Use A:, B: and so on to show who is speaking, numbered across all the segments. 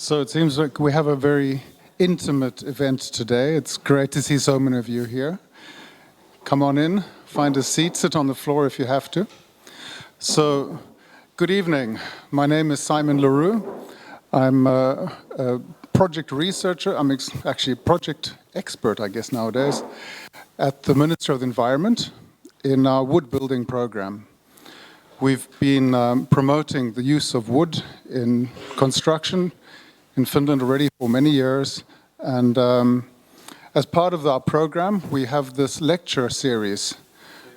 A: So it seems like we have a very intimate event today. It's great to see so many of you here. Come on in, find a seat, sit on the floor if you have to. So, good evening. My name is Simon Leroux. I'm a project researcher. I'm actually a project expert, I guess, nowadays, at the Ministry of the Environment in our wood building program. We've been promoting the use of wood in construction in Finland already for many years. And as part of our program, we have this lecture series,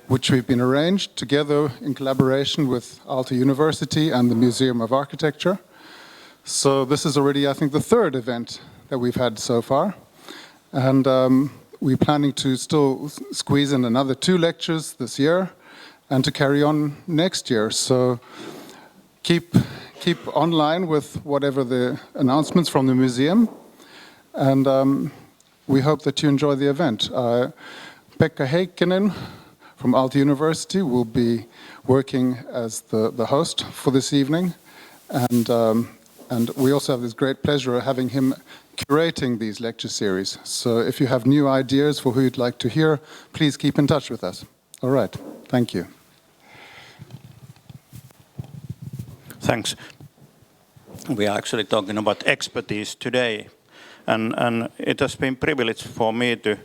A: which we've been arranged together in collaboration with Aalto University and the Museum of Architecture. So this is already, I think, the third event that we've had so far. And we're planning to still squeeze in another 2 lectures this year and to carry on next year. So keep online with whatever the announcements from the museum. And we hope that you enjoy the event. Pekka Heikkinen from Aalto University will be working as the host for this evening. And we also have this great pleasure of having him curating these lecture series. So if you have new ideas for who you'd like to hear, please keep in touch with us. All right, thank you.
B: Thanks. We are actually talking about expertise today. And it has been a privilege for me to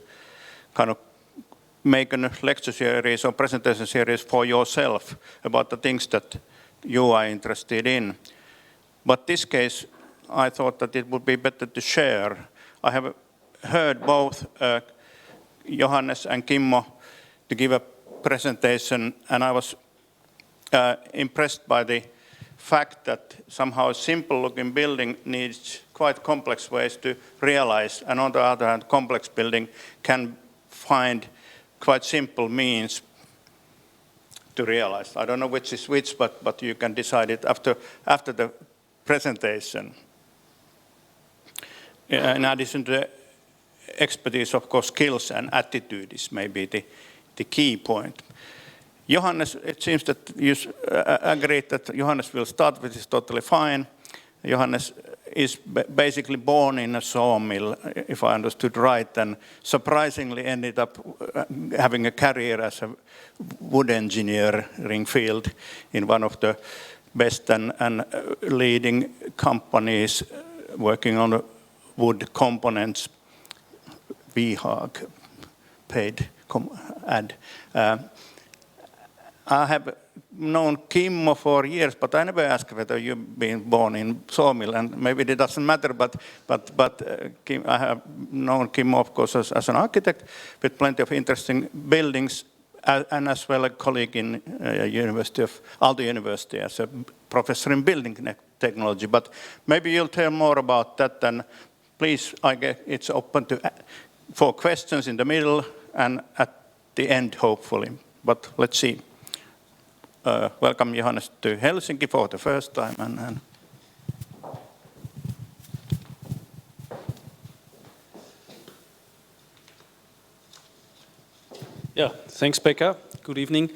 B: kind of make a lecture series or presentation series for yourself about the things that you are interested in. But this case, I thought that it would be better to share. I have heard both Johannes and Kimmo to give a presentation, and I was impressed by the fact that somehow a simple-looking building needs quite complex ways to realize, and on the other hand, complex building can find quite simple means to realize. I don't know which is which, but you can decide it after the presentation. In addition to the expertise, of course, skills and attitude is maybe the key point. Johannes, it seems that you agreed that Johannes will start, which is totally fine. Johannes is basically born in a sawmill, if I understood right, and surprisingly ended up having a career as a wood engineering field in one of the best and leading companies working on wood components. VHAG paid ad. I have known Kimmo for years, but I never asked whether you've been born in sawmill, and maybe it doesn't matter, but I have known Kimmo, of course, as an architect with plenty of interesting buildings, and as well a colleague in Aalto University as a professor in building technology. But maybe you'll tell more about that, and please, I guess it's open for questions in the middle and at the end, hopefully. But let's see. Welcome Johannes to Helsinki for the first time.
C: Yeah, thanks Pekka. Good evening.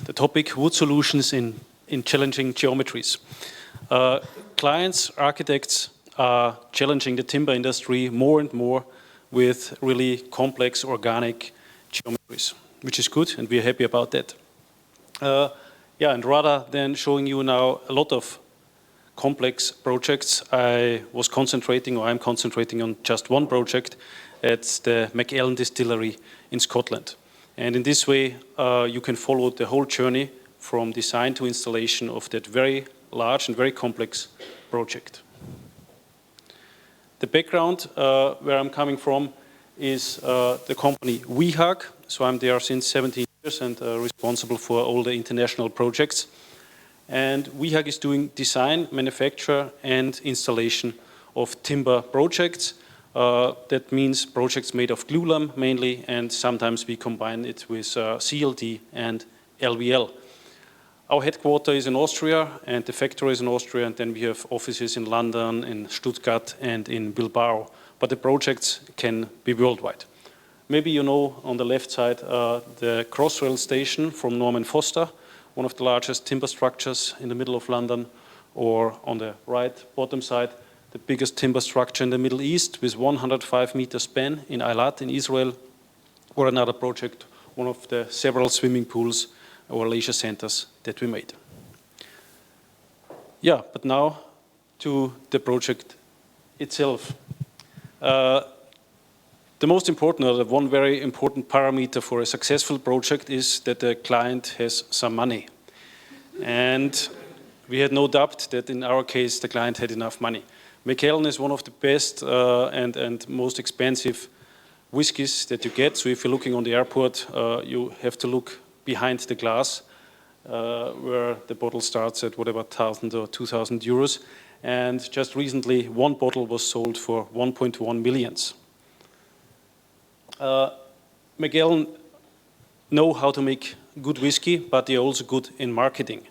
C: The topic, wood solutions in challenging geometries. Clients, architects are challenging the timber industry more and more with really complex organic geometries, which is good, and we're happy about that. And rather than showing you now a lot of complex projects, I'm concentrating on just one project. It's the Macallan Distillery in Scotland. And in this way, you can follow the whole journey from design to installation of that very large and very complex project. The background where I'm coming from is the company VHAG. So I'm there since 17 years and responsible for all the international projects. And VHAG is doing design, manufacture, and installation of timber projects. That means projects made of glulam mainly, and sometimes we combine it with CLT and LVL. Our headquarters is in Austria, and the factory is in Austria, and then we have offices in London, in Stuttgart, and in Bilbao. But the projects can be worldwide. Maybe you know on the left side the Crossrail station from Norman Foster, one of the largest timber structures in the middle of London. or on the right bottom side, the biggest timber structure in the Middle East with 105-meter span in Eilat in Israel, or another project, one of the several swimming pools or leisure centers that we made. Yeah, but now to the project itself. The most important, or the one very important parameter for a successful project is that the client has some money. And we had no doubt that in our case, the client had enough money. Macallan is one of the best and most expensive whiskies that you get. So if you're looking on the airport, you have to look behind the glass where the bottle starts at whatever 1,000 or 2,000 euros. And just recently, one bottle was sold for 1.1 million. Macallan know how to make good whiskey, but they're also good in marketing.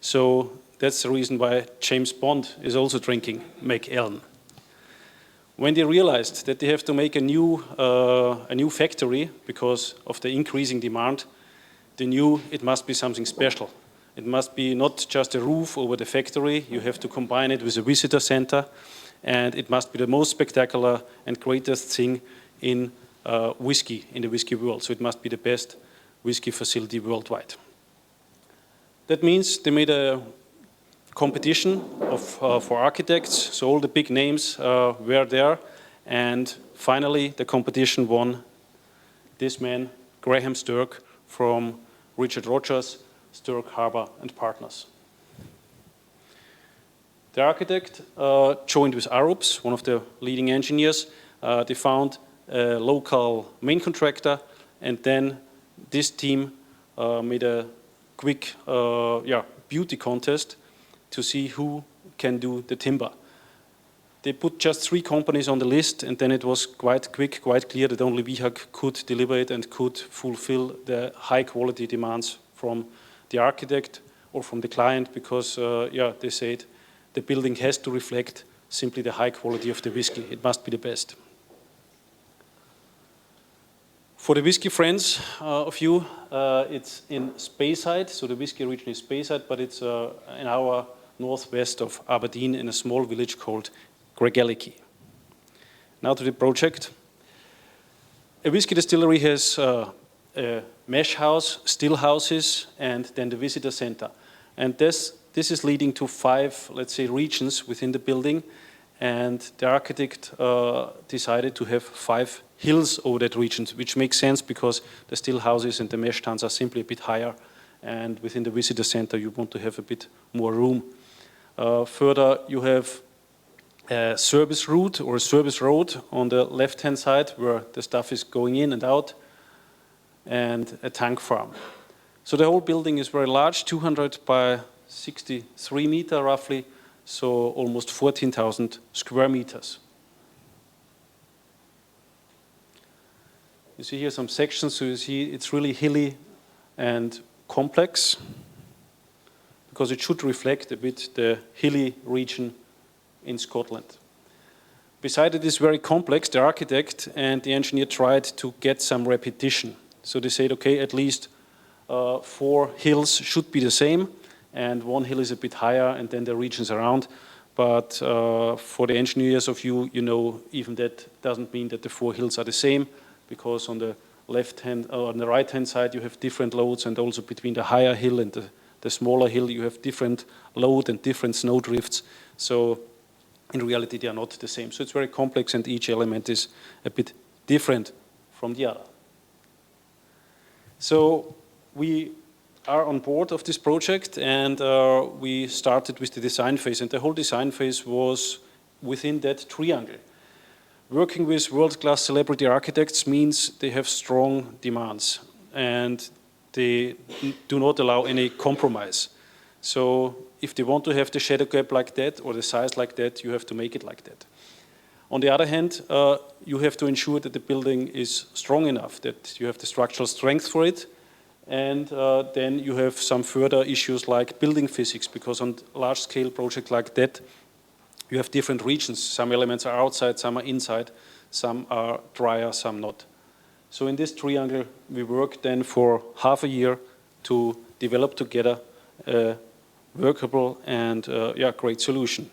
C: So that's the reason why James Bond is also drinking Macallan. When they realized that they have to make a new factory because of the increasing demand, they knew it must be something special. It must be not just a roof over the factory, you have to combine it with a visitor center, and it must be the most spectacular and greatest thing in whiskey, in the whiskey world. So it must be the best whiskey facility worldwide. That means they made a competition for architects, so all the big names were there, and finally the competition won this man, Graham Sturck, from Richard Rogers, Sturck, Harbour and Partners. The architect joined with Arups, one of the leading engineers. They found a local main contractor, and then this team made a quick beauty contest to see who can do the timber. They put just 3 companies on the list, and then it was quite quick, quite clear that only VHAG could deliver it and could fulfill the high quality demands from the architect or from the client, because they said the building has to reflect simply the high quality of the whiskey. It must be the best. For the whiskey friends of you, it's in Speyside, so the whiskey region is Speyside, but it's in our northwest of Aberdeen in a small village called Craigellachie. Now to the project. A whiskey distillery has a mesh house, still houses, and then the visitor center. And this is leading to 5, let's say, regions within the building. And the architect decided to have 5 hills over that region, which makes sense because the still houses and the mesh towns are simply a bit higher. And within the visitor center, you want to have a bit more room. Further, you have a service route or a service road on the left-hand side where the stuff is going in and out, and a tank farm. So the whole building is very large, 200 by 63 meter roughly, so almost 14,000 square meters. You see here some sections, so you see it's really hilly and complex, because it should reflect a bit the hilly region in Scotland. Beside it is very complex, the architect and the engineer tried to get some repetition. So they said, okay, at least 4 hills should be the same, and 1 hill is a bit higher, and then the regions around. But for the engineers of you, you know, even that doesn't mean that the 4 hills are the same, because on the on the right-hand side, you have different loads, and also between the higher hill and the smaller hill, you have different load and different snow drifts. So in reality, they are not the same. So it's very complex, and each element is a bit different from the other. So we are on board of this project, and we started with the design phase, and the whole design phase was within that triangle. Working with world-class celebrity architects means they have strong demands, and they do not allow any compromise. So if they want to have the shadow gap like that or the size like that, you have to make it like that. On the other hand, you have to ensure that the building is strong enough, that you have the structural strength for it, and then you have some further issues like building physics, because on a large-scale project like that, you have different regions. Some elements are outside, some are inside, some are drier, some not. So in this triangle, we worked then for half a year to develop together a workable, and yeah, great solution.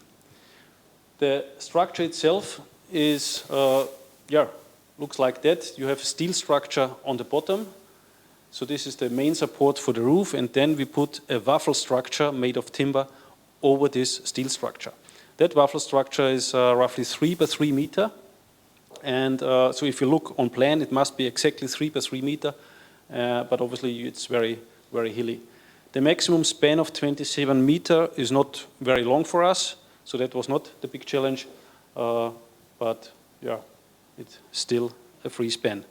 C: The structure itself is, yeah, looks like that. You have a steel structure on the bottom. So this is the main support for the roof, and then we put a waffle structure made of timber over this steel structure. That waffle structure is roughly 3 by 3 meter. And so if you look on plan, it must be exactly 3 by 3 meter, but obviously it's very, very hilly. The maximum span of 27 meter is not very long for us, so that was not the big challenge, but yeah, it's still a free span.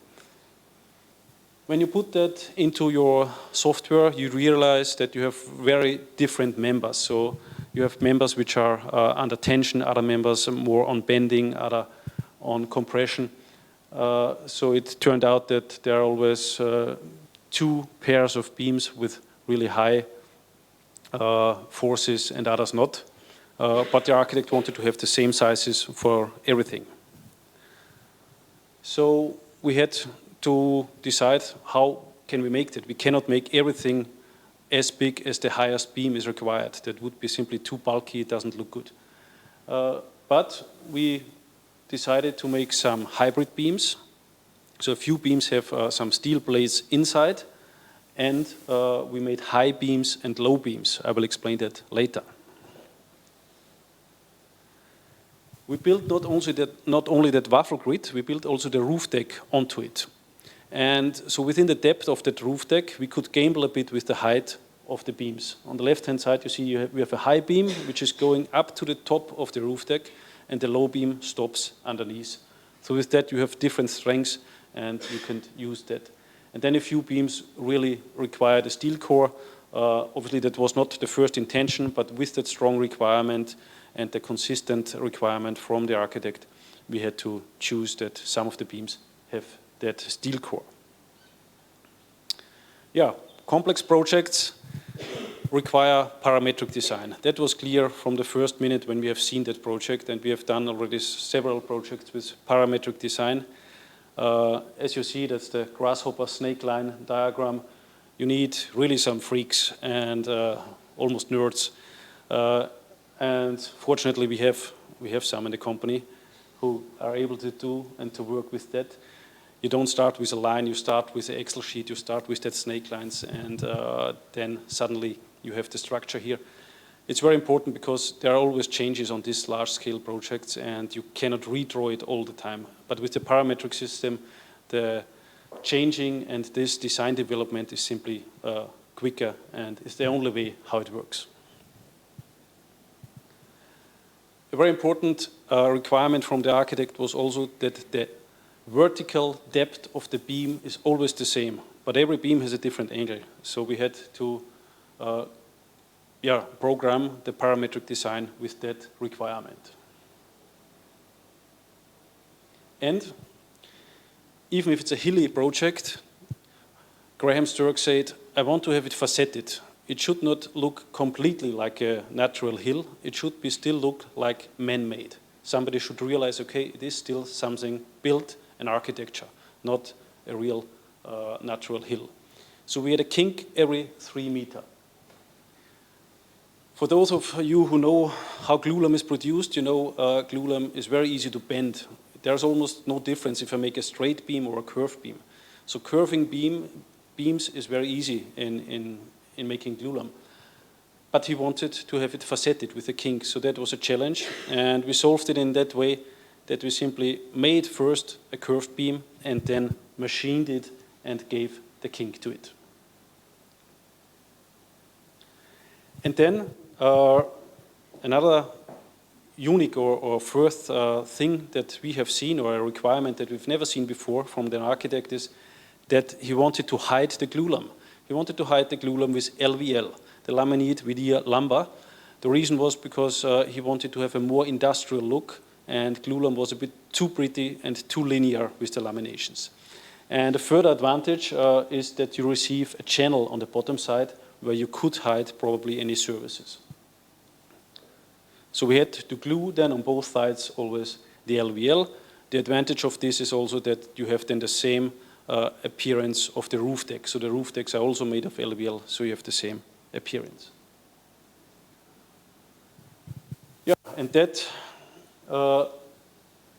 C: When you put that into your software, you realize that you have very different members. So you have members which are under tension, other members more on bending, other on compression. So it turned out that there are always 2 pairs of beams with really high forces and others not. But the architect wanted to have the same sizes for everything. So we had to decide how can we make that. We cannot make everything as big as the highest beam is required. That would be simply too bulky, it doesn't look good. But we decided to make some hybrid beams. So a few beams have some steel blades inside, and we made high beams and low beams. I will explain that later. We built not only that waffle grid, we built also the roof deck onto it. And so within the depth of that roof deck, we could gamble a bit with the height of the beams. On the left-hand side, you see we have a high beam, which is going up to the top of the roof deck, and the low beam stops underneath. So with that, you have different strengths, and you can use that. And then a few beams really required a steel core. Obviously, that was not the first intention, but with that strong requirement and the consistent requirement from the architect, we had to choose that some of the beams have that steel core. Yeah, complex projects require parametric design. That was clear from the first minute when we have seen that project, and we have done already several projects with parametric design. As you see, that's the grasshopper snake line diagram. You need really some freaks and almost nerds. And fortunately, we have some in the company who are able to do and to work with that. You don't start with a line, you start with an Excel sheet, you start with that snake lines, and then suddenly you have the structure here. It's very important because there are always changes on these large-scale projects, and you cannot redraw it all the time. But with the parametric system, the changing and this design development is simply quicker, and it's the only way how it works. A very important requirement from the architect was also that the vertical depth of the beam is always the same, but every beam has a different angle. So we had to program the parametric design with that requirement. And even if it's a hilly project, Graham Sturck said, I want to have it facetted. It should not look completely like a natural hill. It should be still look like man-made. Somebody should realize, okay, it is still something built in architecture, not a real natural hill. So we had a kink every 3 meters. For those of you who know how glulam is produced, you know glulam is very easy to bend. There's almost no difference if I make a straight beam or a curved beam. So curving beams is very easy in making glulam. But he wanted to have it facetted with a kink, so that was a challenge. And we solved it in that way that we simply made first a curved beam and then machined it and gave the kink to it. And then another unique or first thing that we have seen, or a requirement that we've never seen before from the architect, is that he wanted to hide the glulam. He wanted to hide the glulam with LVL, the laminate veneer lumber. The reason was because he wanted to have a more industrial look, and glulam was a bit too pretty and too linear with the laminations. And a further advantage is that you receive a channel on the bottom side where you could hide probably any surfaces. So we had to glue then on both sides always the LVL. The advantage of this is also that you have then the same appearance of the roof deck. So the roof decks are also made of LVL, so you have the same appearance. and that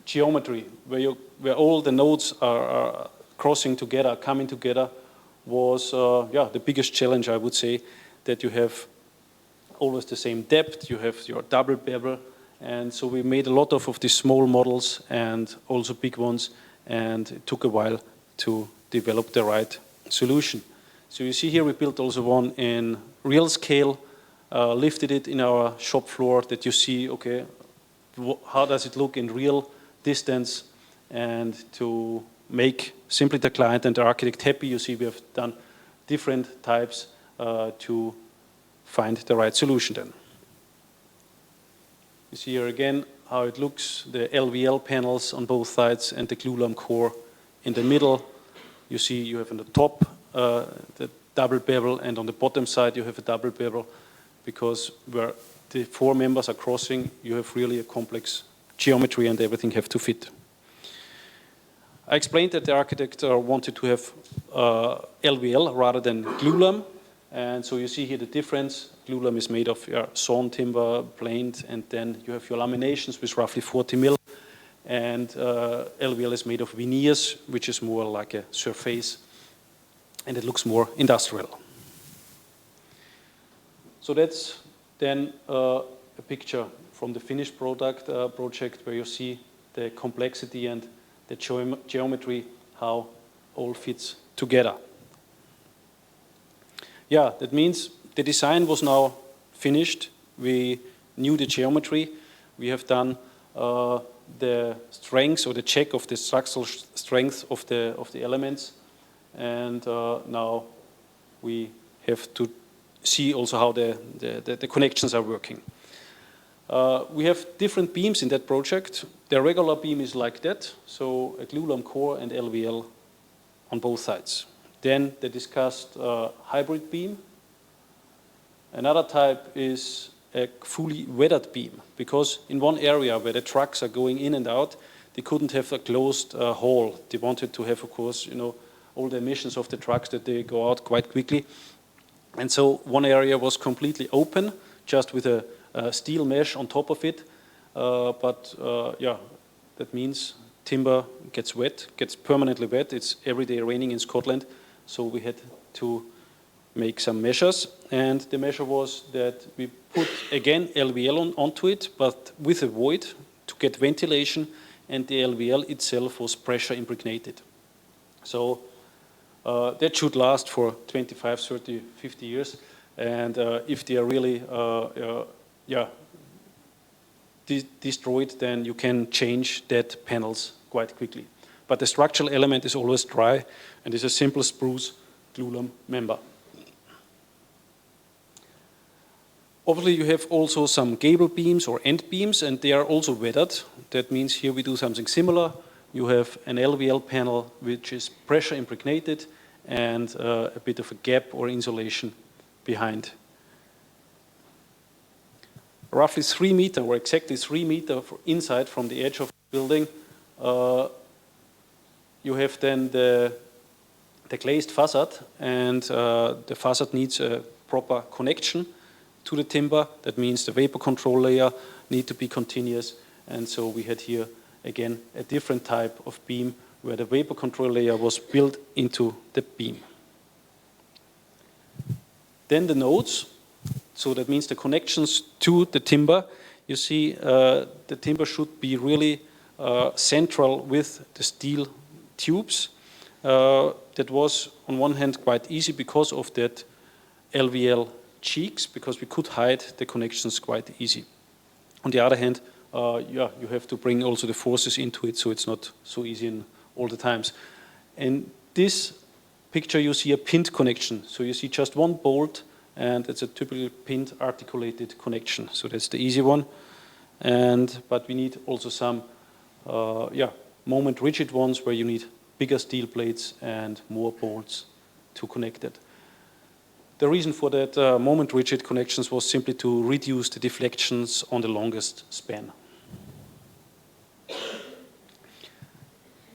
C: geometry, where all the nodes are crossing together, coming together, was the biggest challenge, I would say, that you have always the same depth, you have your double bevel, and so we made a lot of these small models and also big ones, and it took a while to develop the right solution. So you see here we built also one in real scale, lifted it in our shop floor that you see, okay, how does it look in real distance, and to make simply the client and the architect happy, you see we have done different types to find the right solution then. You see here again how it looks, the LVL panels on both sides and the glulam core in the middle. You see you have on the top the double bevel, and on the bottom side you have a double bevel, because where the four members are crossing, you have really a complex geometry and everything have to fit. I explained that the architect wanted to have LVL rather than glulam, and so you see here the difference. Glulam is made of sawn timber, planed, and then you have your laminations with roughly 40 mil, and LVL is made of veneers, which is more like a surface, and it looks more industrial. So that's then a picture from the finished product project, where you see the complexity and the geometry, how all fits together. Yeah, that means the design was now finished. We knew the geometry. We have done the strengths or the check of the structural strength of the elements, and now we have to see also how the connections are working. We have different beams in that project. The regular beam is like that, so a glulam core and LVL on both sides. Then they discussed hybrid beam. Another type is a fully weathered beam, because in one area where the trucks are going in and out, they couldn't have a closed hall. They wanted to have, of course, all the emissions of the trucks that they go out quite quickly. And so one area was completely open, just with a steel mesh on top of it. That means timber gets wet, gets permanently wet. It's every day raining in Scotland, so we had to make some measures. And the measure was that we put again LVL onto it, but with a void to get ventilation, and the LVL itself was pressure impregnated. So that should last for 25, 30, 50 years. And if they are really destroyed, then you can change that panels quite quickly. But the structural element is always dry, and is a simple spruce glulam member. Obviously, you have also some gable beams or end beams, and they are also weathered. That means here we do something similar. You have an LVL panel which is pressure impregnated, and a bit of a gap or insulation behind. Roughly 3 meters, or exactly 3 meters inside from the edge of the building, you have then the glazed facade, and the facade needs a proper connection to the timber. That means the vapor control layer need to be continuous, and so we had here again a different type of beam where the vapor control layer was built into the beam. Then the nodes, so that means the connections to the timber. You see the timber should be really central with the steel tubes. That was on one hand quite easy because of that LVL cheeks, because we could hide the connections quite easy. On the other hand, you have to bring also the forces into it, so it's not so easy in all the times. In this picture you see a pinned connection. So you see just one bolt, and it's a typical pinned articulated connection. So that's the easy one. But we need also some moment rigid ones where you need bigger steel plates and more bolts to connect it. The reason for that moment rigid connections was simply to reduce the deflections on the longest span.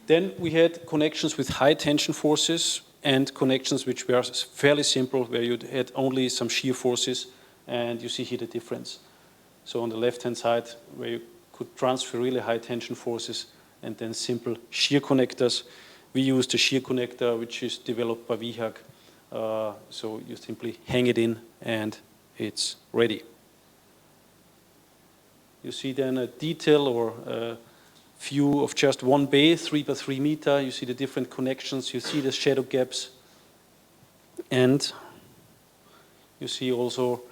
C: Then we had connections with high tension forces and connections which were fairly simple, where you had only some shear forces, and you see here the difference. So on the left-hand side, where you could transfer really high tension forces, and then simple shear connectors. We use the shear connector, which is developed by VHAG. So you simply hang it in, and it's ready. You see then a detail or a view of just one bay, 3 by 3 meter. You see the different connections. You see the shadow gaps. And you see also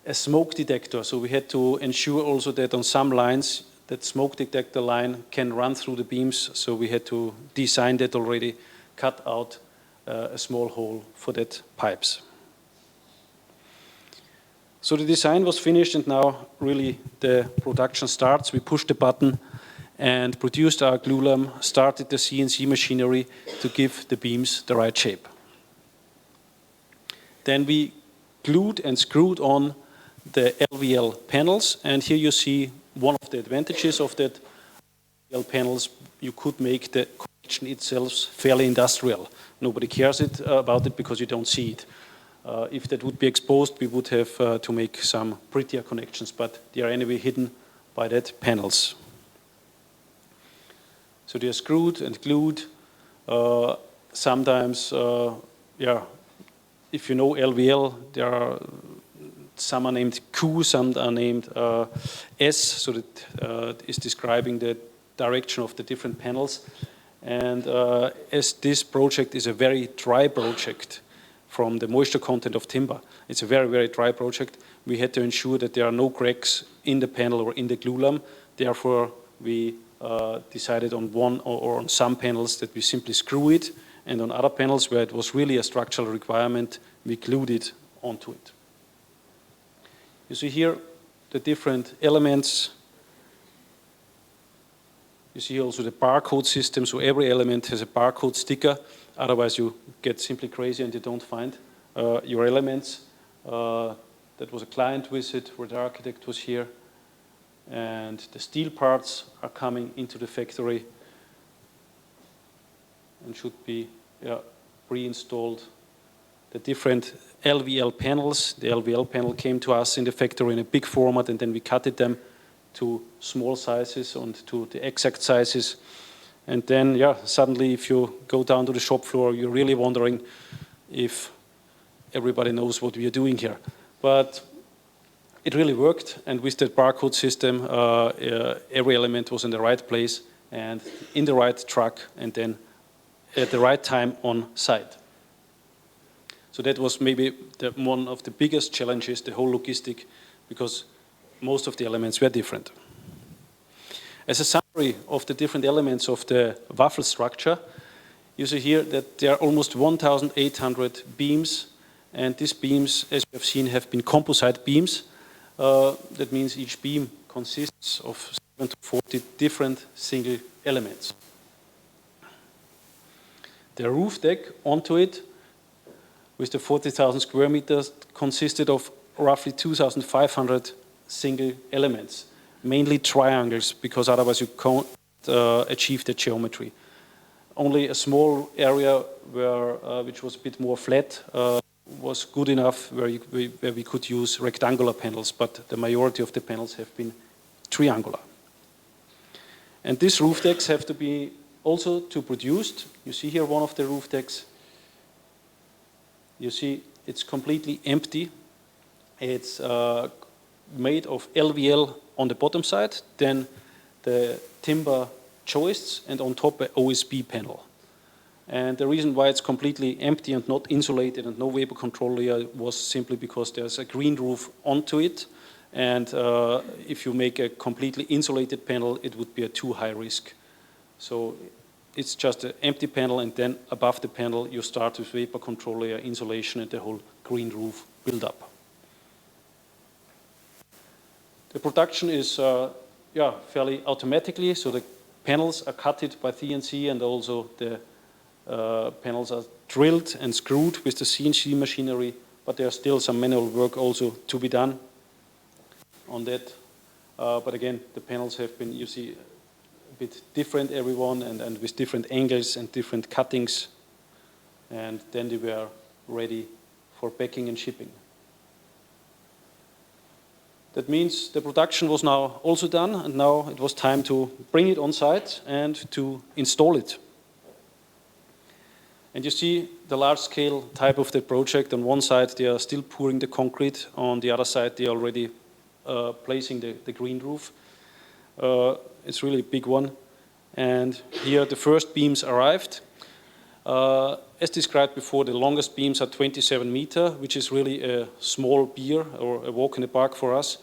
C: a smoke detector. So we had to ensure also that on some lines, that smoke detector line can run through the beams. So we had to design that already, cut out a small hole for that pipes. So the design was finished, and now really the production starts. We pushed the button and produced our glulam, started the CNC machinery to give the beams the right shape. Then we glued and screwed on the LVL panels, and here you see one of the advantages of that LVL panels. You could make the connection itself fairly industrial. Nobody cares about it because you don't see it. If that would be exposed, we would have to make some prettier connections, but they are anyway hidden by that panels. So they are screwed and glued. Sometimes, if you know LVL, there are some are named Q, some are named S, so that is describing the direction of the different panels. And as this project is a very dry project from the moisture content of timber, it's a very, very dry project, we had to ensure that there are no cracks in the panel or in the glulam. Therefore, we decided on one or on some panels that we simply screw it, and on other panels where it was really a structural requirement, we glued it onto it. You see here the different elements. You see also the barcode system, so every element has a barcode sticker, otherwise you get simply crazy and you don't find your elements. That was a client visit where the architect was here, and the steel parts are coming into the factory and should be pre-installed. The different LVL panels, the LVL panel came to us in the factory in a big format, and then we cut them to small sizes and to the exact sizes. And then, suddenly if you go down to the shop floor, you're really wondering if everybody knows what we are doing here. But it really worked, and with that barcode system, every element was in the right place and in the right truck, and then at the right time on site. So that was maybe one of the biggest challenges, the whole logistic, because most of the elements were different. As a summary of the different elements of the waffle structure, you see here that there are almost 1,800 beams, and these beams, as you have seen, have been composite beams. That means each beam consists of 7 to 40 different single elements. The roof deck onto it, with the 40,000 square meters, consisted of roughly 2,500 single elements, mainly triangles, because otherwise you can't achieve the geometry. Only a small area which was a bit more flat was good enough where we could use rectangular panels, but the majority of the panels have been triangular. And these roof decks have to be also produced. You see here one of the roof decks. You see it's completely empty. It's made of LVL on the bottom side, then the timber joists, and on top an OSB panel. And the reason why it's completely empty and not insulated and no vapor control layer was simply because there's a green roof onto it. And if you make a completely insulated panel, it would be a too high risk. So it's just an empty panel, and then above the panel you start with vapor control layer, insulation, and the whole green roof build up. The production is fairly automatically, so the panels are cutted by CNC, and also the panels are drilled and screwed with the CNC machinery, but there's still some manual work also to be done on that. But again, the panels have been, you see, a bit different, everyone, and with different angles and different cuttings. And then they were ready for packing and shipping. That means the production was now also done, and now it was time to bring it on site and to install it. And you see the large-scale type of the project. On one side, they are still pouring the concrete. On the other side, they are already placing the green roof. It's really a big one. And here the first beams arrived. As described before, the longest beams are 27 meters, which is really a small beer or a walk in the park for us,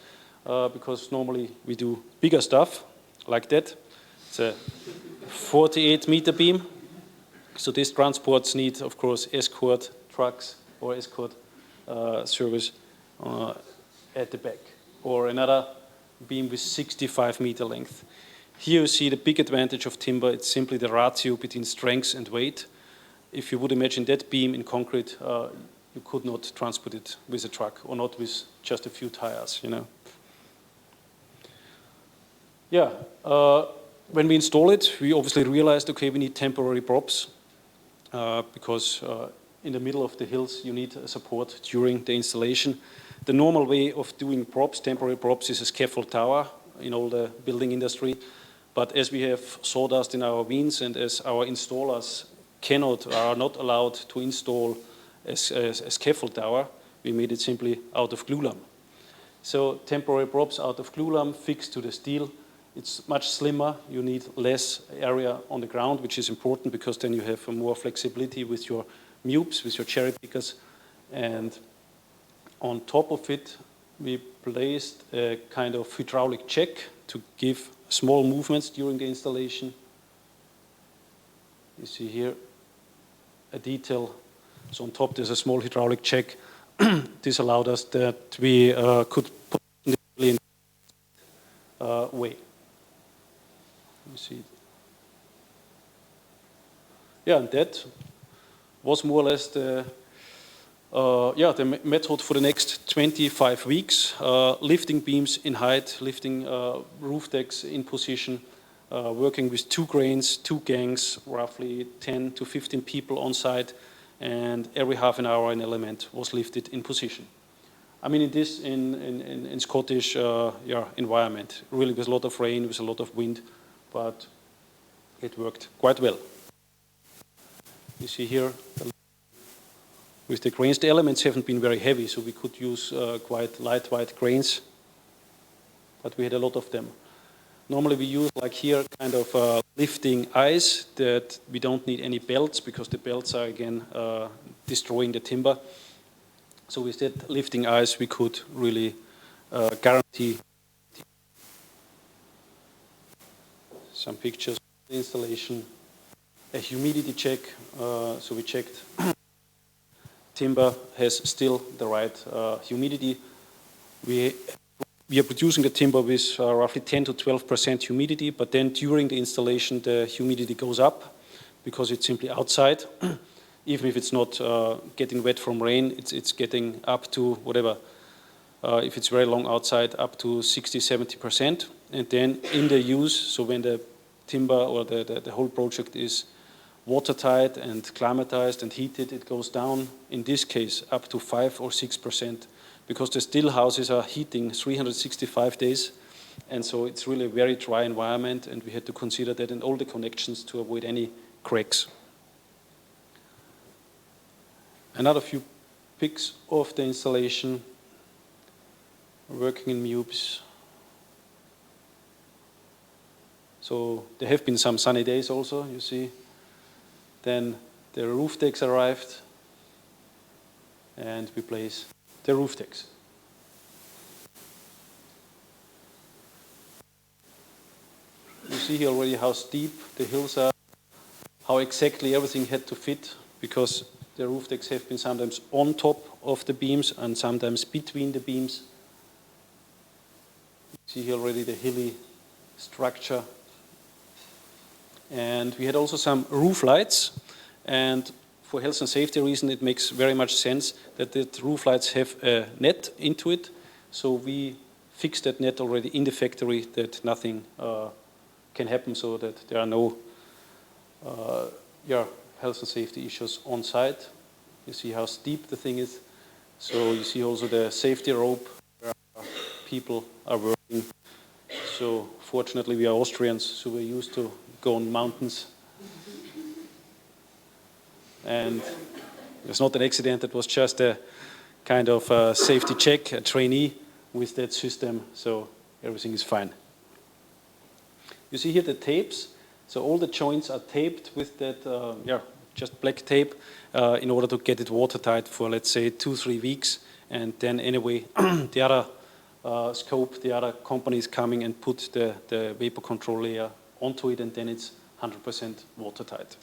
C: because normally we do bigger stuff like that. It's a 48-meter beam. So these transports need, of course, escort trucks or escort service at the back. Or another beam with 65-meter length. Here you see the big advantage of timber. It's simply the ratio between strength and weight. If you would imagine that beam in concrete, you could not transport it with a truck or not with just a few tires, you know. Yeah, when we install it, we obviously realized, okay, we need temporary props because in the middle of the hills, you need support during the installation. The normal way of doing props, temporary props, is a scaffold tower in all the building industry. But as we have sawdust in our veins and as our installers are not allowed to install a scaffold tower, we made it simply out of glulam. So temporary props out of glulam fixed to the steel. It's much slimmer. You need less area on the ground, which is important because then you have more flexibility with your mupes, with your cherry pickers. And on top of it, we placed a kind of hydraulic check to give small movements during the installation. You see here a detail. So on top there's a small hydraulic check. This allowed us that we could put it in the way. You see. Yeah, and that was more or less the method for the next 25 weeks. Lifting beams in height, lifting roof decks in position, working with 2 cranes, 2 gangs, roughly 10 to 15 people on site, and every half an hour an element was lifted in position. I mean, in Scottish environment, really with a lot of rain, with a lot of wind, but it worked quite well. You see here, with the cranes, the elements haven't been very heavy, so we could use quite lightweight cranes, but we had a lot of them. Normally we use, like here, kind of lifting eyes that we don't need any belts because the belts are, again, destroying the timber. So with that lifting eyes, we could really guarantee some pictures of the installation. A humidity check, so we checked timber has still the right humidity. We are producing the timber with roughly 10 to 12% humidity, but then during the installation the humidity goes up because it's simply outside. Even if it's not getting wet from rain, it's getting up to whatever, if it's very long outside, up to 60–70%. And then in the use, so when the timber or the whole project is watertight and climatized and heated, it goes down, in this case, up to 5 or 6%, because the still houses are heating 365 days, and so it's really a very dry environment, and we had to consider that in all the connections to avoid any cracks. Another few pics of the installation, working in mupes. So there have been some sunny days also, you see. Then the roof decks arrived, and we place the roof decks. You see here already how steep the hills are, how exactly everything had to fit, because the roof decks have been sometimes on top of the beams and sometimes between the beams. You see here already the hilly structure. And we had also some roof lights, and for health and safety reason it makes very much sense that the roof lights have a net into it, so we fixed that net already in the factory that nothing can happen, so that there are no health and safety issues on site. You see how steep the thing is, so you see also the safety rope people are working. So fortunately we are Austrians, so we're used to go on mountains. And it's not an accident, it was just a kind of a safety check, a trainee with that system, so everything is fine. You see here the tapes. So all the joints are taped with that, just black tape in order to get it watertight for, let's say, 2-3 weeks. And then anyway, the other scope, the other company is coming and put the vapor control layer onto it, and then it's 100% watertight.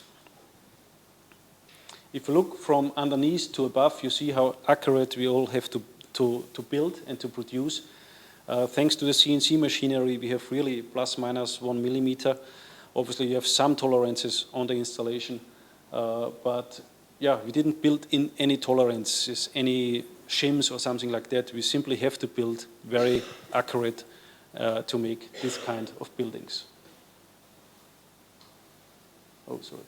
C: If you look from underneath to above, you see how accurate we all have to build and to produce. Thanks to the CNC machinery, we have really plus minus 1 millimeter. Obviously, you have some tolerances on the installation, but yeah, we didn't build in any tolerances, any shims or something like that. We simply have to build very accurate to make this kind of buildings. Oh, sorry.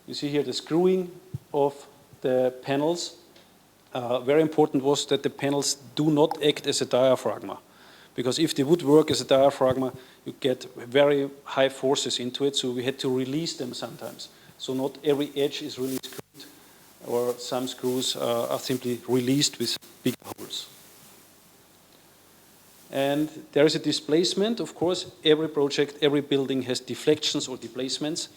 C: You see here the screwing of the panels. Very important was that the panels do not act as a diaphragm, because if they would work as a diaphragm, you get very high forces into it, so we had to release them sometimes. So not every edge is really screwed, or some screws are simply released with big holes. And there is a displacement, of course. Every project, every building has deflections or displacements.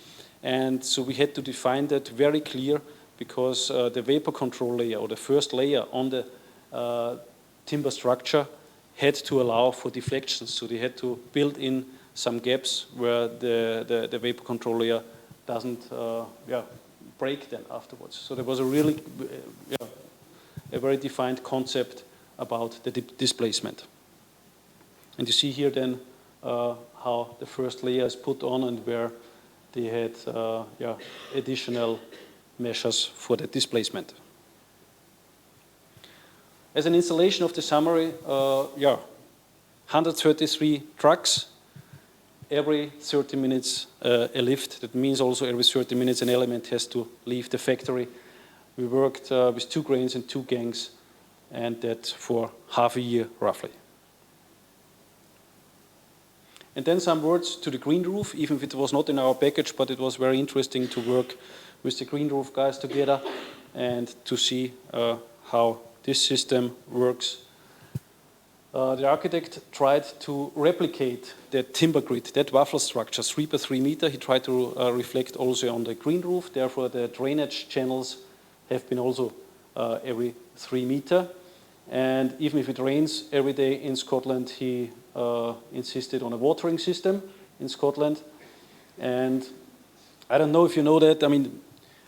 C: And so we had to define that very clear, because the vapor control layer, or the first layer on the timber structure, had to allow for deflections. So they had to build in some gaps where the vapor control layer doesn't break then afterwards. So there was a really a very defined concept about the displacement. And you see here then how the first layer is put on, and where they had additional measures for the displacement. As an installation of the summary, 133 trucks, every 30 minutes a lift. That means also every 30 minutes an element has to leave the factory. We worked with 2 cranes and 2 gangs, and that for half a year roughly. And then some words to the green roof, even if it was not in our package, but it was very interesting to work with the green roof guys together and to see how this system works. The architect tried to replicate that timber grid, that waffle structure, 3 by 3 meter. He tried to reflect also on the green roof. Therefore, the drainage channels have been also every 3 meter. And even if it rains every day in Scotland, he insisted on a watering system in Scotland. And I don't know if you know that. I mean,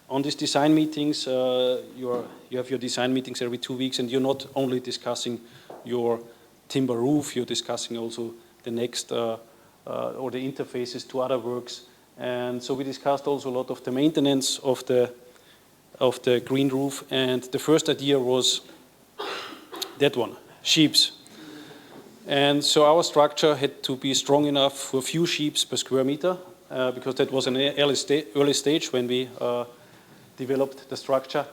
C: on these design meetings, you have your design meetings every 2 weeks, and you're not only discussing your timber roof, you're discussing also the next or the interfaces to other works. And so we discussed also a lot of the maintenance of the green roof. And the first idea was that one, sheeps. And so our structure had to be strong enough for a few sheeps per square meter, because that was an early stage when we developed the structure.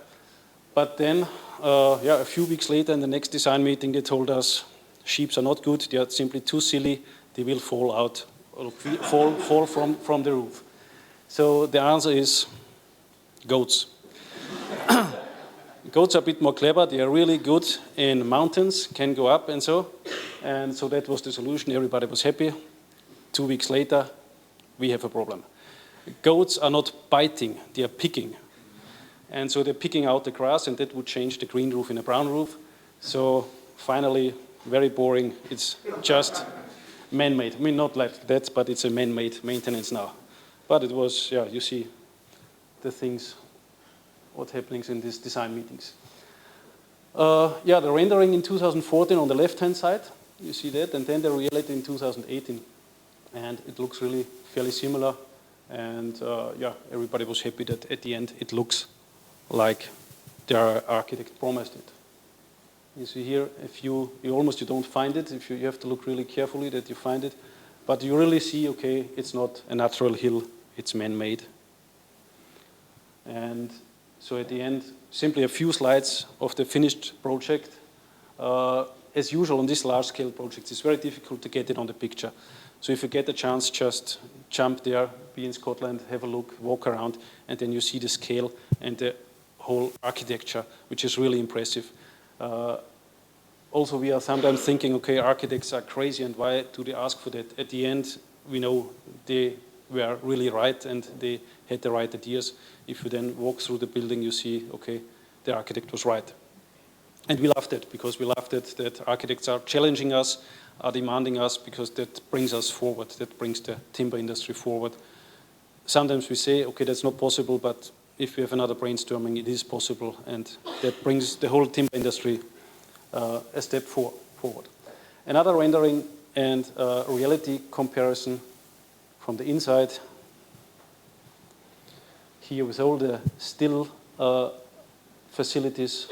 C: But then, a few weeks later, in the next design meeting, they told us sheeps are not good. They are simply too silly. They will fall out, or fall from the roof. So the answer is goats. Goats are a bit more clever. They are really good in mountains, can go up and so. And so that was the solution. Everybody was happy. 2 weeks later, we have a problem. Goats are not biting, they are picking. And so they're picking out the grass, and that would change the green roof in a brown roof. So finally, very boring. It's just man-made. I mean, not like that, but it's a man-made maintenance now. But it was, you see the things, what happens in these design meetings. The rendering in 2014 on the left-hand side, you see that, and then the reality in 2018. And it looks really fairly similar. And everybody was happy that at the end it looks like the architect promised it. You see here, if you don't find it, if you have to look really carefully that you find it, but you really see, okay, it's not a natural hill, it's man-made. And so at the end, simply a few slides of the finished project. as usual on these large-scale projects, it's very difficult to get it on the picture. So if you get a chance, just jump there, be in Scotland, have a look, walk around, and then you see the scale and the whole architecture, which is really impressive. Also, we are sometimes thinking, okay, architects are crazy, and why do they ask for that? At the end, we know they were really right, and they had the right ideas. If you then walk through the building, you see, okay, the architect was right. And we loved it, because we loved it that architects are challenging us, are demanding us, because that brings us forward, that brings the timber industry forward. Sometimes we say, okay, that's not possible, but if we have another brainstorming, it is possible, and that brings the whole timber industry a step forward. Another rendering and reality comparison from the inside. Here with all the still facilities.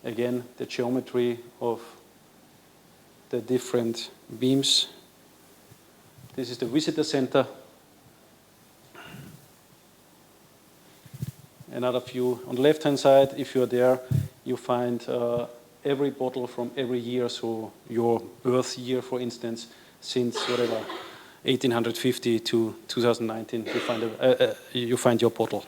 C: Again, the geometry of the different beams. This is the visitor center. Another view on the left-hand side. If you're there, you find every bottle from every year. So your birth year, for instance, since whatever, 1850 to 2019, you find your bottle.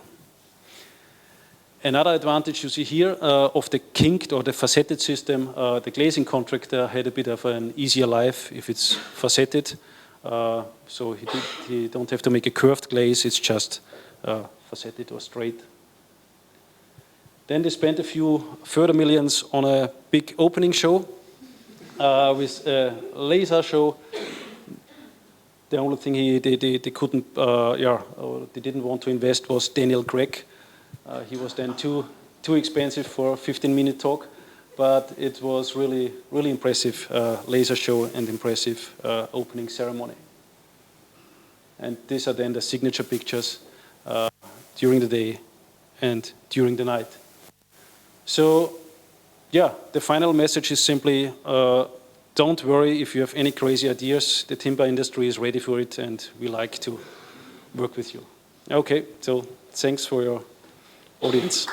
C: Another advantage you see here of the kinked or the facetted system, the glazing contractor had a bit of an easier life if it's facetted. So he don't have to make a curved glaze, it's just facetted or straight. Then they spent a few further millions on a big opening show with a laser show. The only thing they couldn't, they didn't want to invest was Daniel Craig. He was then too expensive for a 15-minute talk, but it was really, really impressive laser show and impressive opening ceremony. And these are then the signature pictures during the day and during the night. So, yeah, the final message is simply, don't worry if you have any crazy ideas. The timber industry is ready for it, and we like to work with you. Okay, so thanks for your audience.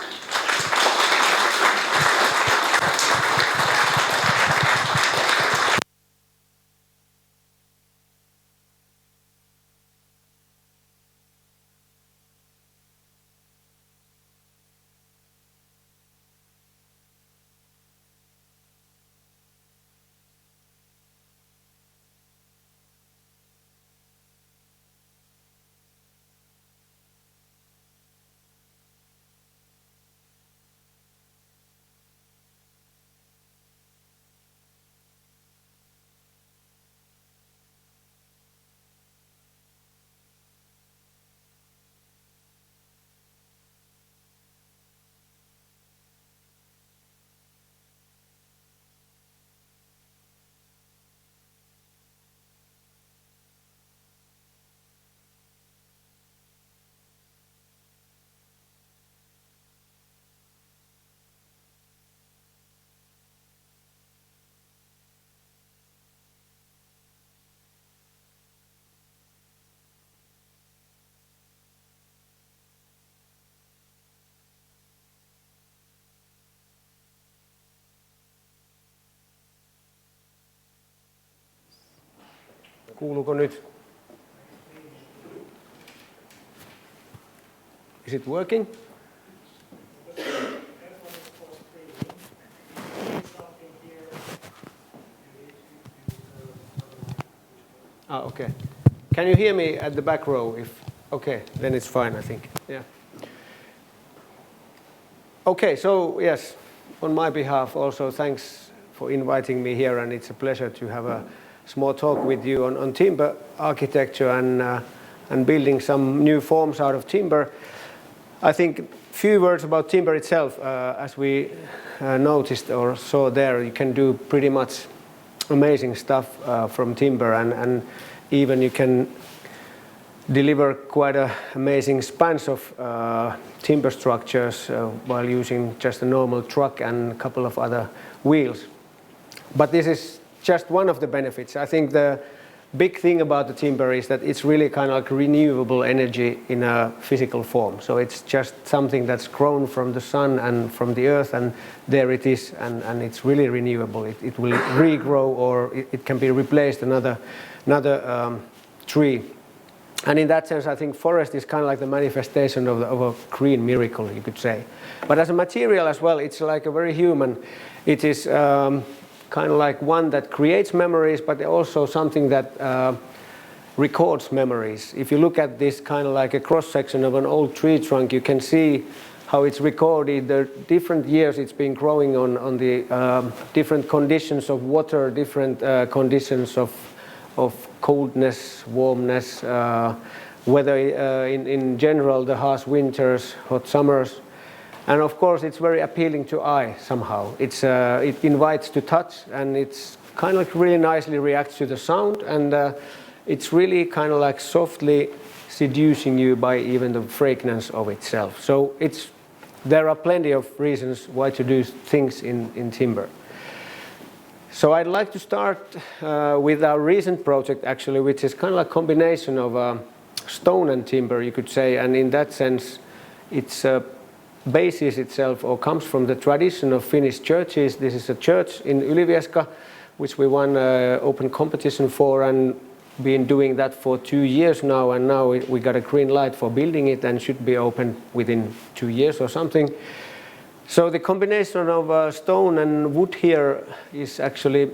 D: Kuuluuko nyt? Is it working? Okay. Can you hear me at the back row? Okay, then it's fine, I think. Yeah. Okay, so yes, on my behalf also thanks for inviting me here, and it's a pleasure to have a small talk with you on timber architecture and building some new forms out of timber. I think a few words about timber itself. As we noticed or saw there, you can do pretty much amazing stuff from timber, and even you can deliver quite amazing spans of timber structures while using just a normal truck and a couple of other wheels. But this is just one of the benefits. I think the big thing about the timber is that it's really kind of like renewable energy in a physical form. So it's just something that's grown from the sun and from the earth, and there it is, and it's really renewable. It will regrow, or it can be replaced another tree. And in that sense, I think forest is kind of like the manifestation of a green miracle, you could say. But as a material as well, it's like a very human. It is kind of like one that creates memories, but also something that records memories. If you look at this kind of like a cross-section of an old tree trunk, you can see how it's recorded, the different years it's been growing on the different conditions of water, different conditions of coldness, warmness, weather in general, the harsh winters, hot summers. And of course, it's very appealing to eye somehow. It invites to touch, and it's kind of like really nicely reacts to the sound, and it's really kind of like softly seducing you by even the fragrance of itself. So there are plenty of reasons why to do things in timber. So I'd like to start with our recent project, actually, which is kind of like a combination of stone and timber, you could say, and in that sense, its basis itself or comes from the tradition of Finnish churches. This is a church in Ylivieska, which we won an open competition for, and been doing that for 2 years now, and now we got a green light for building it and should be open within 2 years or something. So the combination of stone and wood here is actually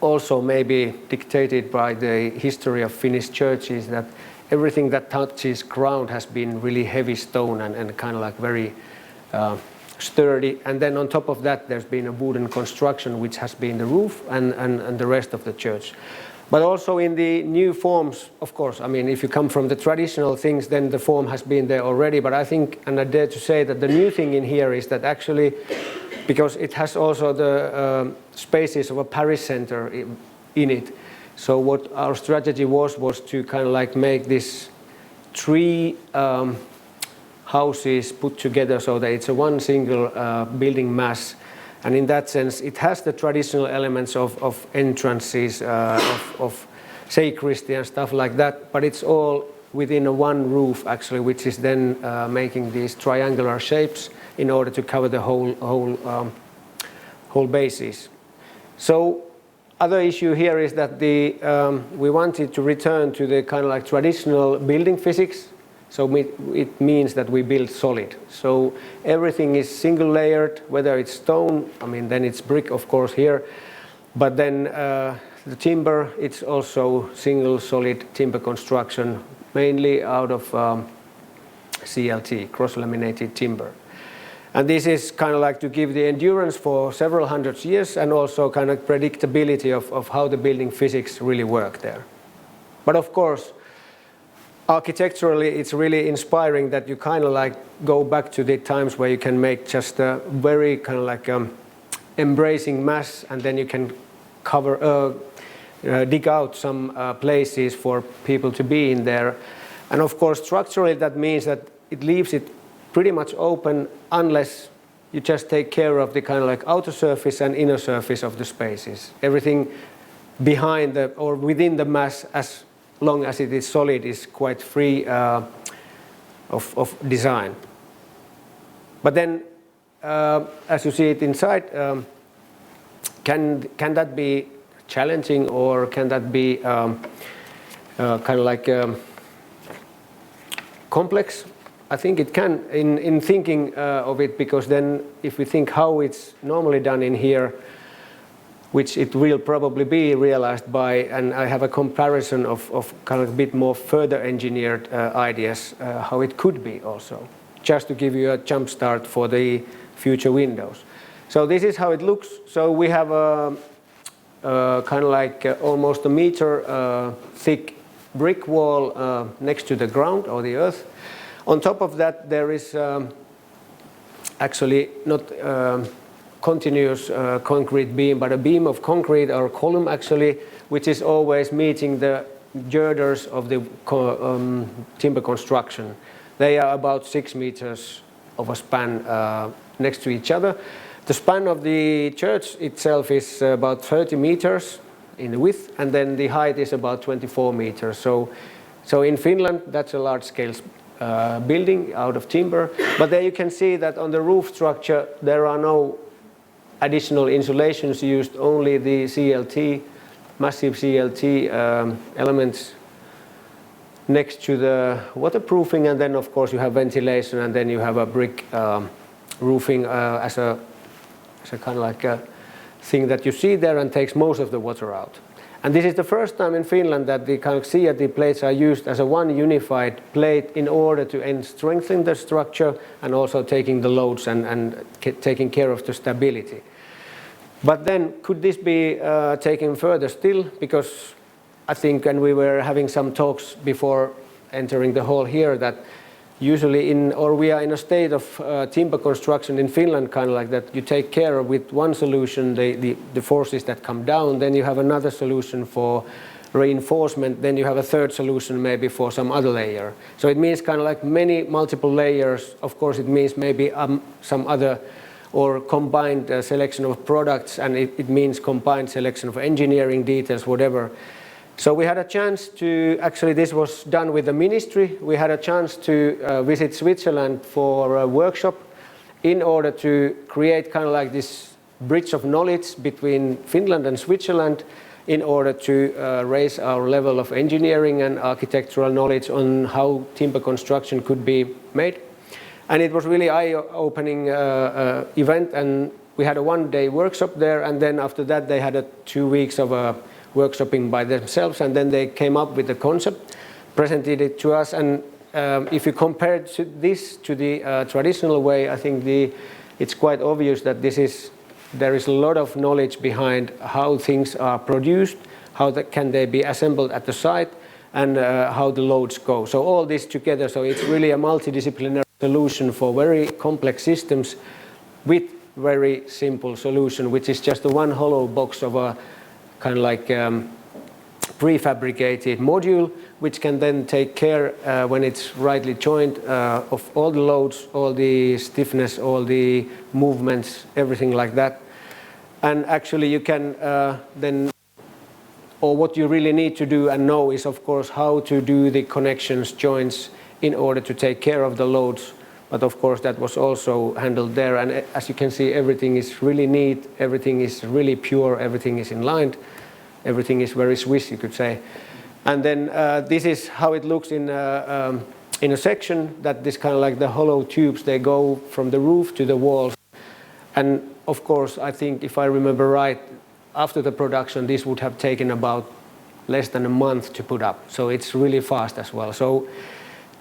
D: also maybe dictated by the history of Finnish churches, that everything that touches ground has been really heavy stone and kind of like very sturdy. And then on top of that, there's been a wooden construction, which has been the roof and the rest of the church. But also in the new forms, of course, I mean, if you come from the traditional things, then the form has been there already. But I think, and I dare to say that the new thing in here is that actually, because it has also the spaces of a parish center in it. So what our strategy was to kind of like make this 3 houses put together so that it's a one single building mass. And in that sense, it has the traditional elements of entrances, of sacristy and stuff like that, but it's all within a one roof, actually, which is then making these triangular shapes in order to cover the whole basis. So other issue here is that we wanted to return to the kind of like traditional building physics. So it means that we build solid. So everything is single layered, whether it's stone, I mean, then it's brick, of course, here. But then the timber, it's also single solid timber construction, mainly out of CLT, cross-laminated timber. And this is kind of like to give the endurance for several hundred years, and also kind of predictability of how the building physics really work there. But of course, architecturally, it's really inspiring that you kind of like go back to the times where you can make just a very kind of like embracing mass, and then you can dig out some places for people to be in there. And of course, structurally, that means that it leaves it pretty much open unless you just take care of the kind of like outer surface and inner surface of the spaces. Everything behind or within the mass, as long as it is solid, is quite free of design. But then, as you see it inside, can that be challenging, or can that be kind of like complex? I think it can in thinking of it, because then if we think how it's normally done in here, which it will probably be realized by, and I have a comparison of kind of a bit more further engineered ideas, how it could be also, just to give you a jump start for the future windows. So this is how it looks. So we have a kind of like almost a meter thick brick wall next to the ground or the earth. On top of that, there is actually not continuous concrete beam, but a beam of concrete or column, actually, which is always meeting the girders of the timber construction. They are about 6 meters of a span next to each other. The span of the church itself is about 30 meters in width, and then the height is about 24 meters. So in Finland, that's a large-scale building out of timber. But there you can see that on the roof structure, there are no additional insulations used, only the CLT, massive CLT elements next to the waterproofing, and then of course you have ventilation, and then you have a brick roofing as a kind of like a thing that you see there and takes most of the water out. And this is the first time in Finland that the kind of CLT plates are used as a one unified plate in order to strengthen the structure and also taking the loads and taking care of the stability. But then could this be taken further still? Because I think, and we were having some talks before entering the hall here, that usually we are in a state of timber construction in Finland, kind of like that you take care of with one solution the forces that come down, then you have another solution for reinforcement, then you have a third solution maybe for some other layer. So it means kind of like many multiple layers. Of course it means maybe some other or combined selection of products, and it means combined selection of engineering details, whatever. So we had a chance to, actually this was done with the ministry, we had a chance to visit Switzerland for a workshop in order to create kind of like this bridge of knowledge between Finland and Switzerland in order to raise our level of engineering and architectural knowledge on how timber construction could be made. And it was really eye-opening event, and we had a one-day workshop there, and then after that they had 2 weeks of workshopping by themselves, and then they came up with the concept, presented it to us, and if you compare this to the traditional way, I think it's quite obvious that there is a lot of knowledge behind how things are produced, how can they be assembled at the site, and how the loads go. So all this together, so it's really a multidisciplinary solution for very complex systems with very simple solution, which is just one hollow box of a kind of like prefabricated module, which can then take care when it's rightly joined of all the loads, all the stiffness, all the movements, everything like that. And actually you can then, or what you really need to do and know is of course how to do the connections, joints in order to take care of the loads. But of course that was also handled there, and as you can see, everything is really neat, everything is really pure, everything is in line, everything is very Swiss, you could say. And then this is how it looks in a section, that this kind of like the hollow tubes, they go from the roof to the walls. And of course, I think if I remember right, after the production, this would have taken about less than a month to put up. So it's really fast as well.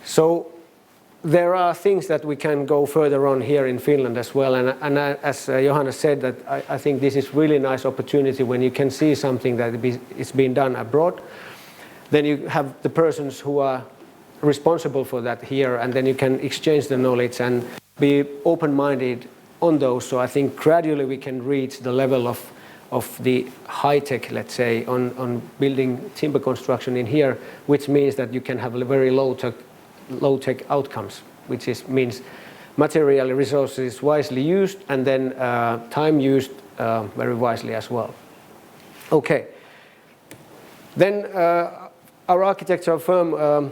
D: So there are things that we can go further on here in Finland as well, and as Johannes said, that I think this is really nice opportunity when you can see something that is being done abroad. Then you have the persons who are responsible for that here, and then you can exchange the knowledge and be open-minded on those. So I think gradually we can reach the level of the high-tech, let's say, on building timber construction in here, which means that you can have very low-tech outcomes, which means material resources wisely used, and then time used very wisely as well. Okay. Then our architectural firm,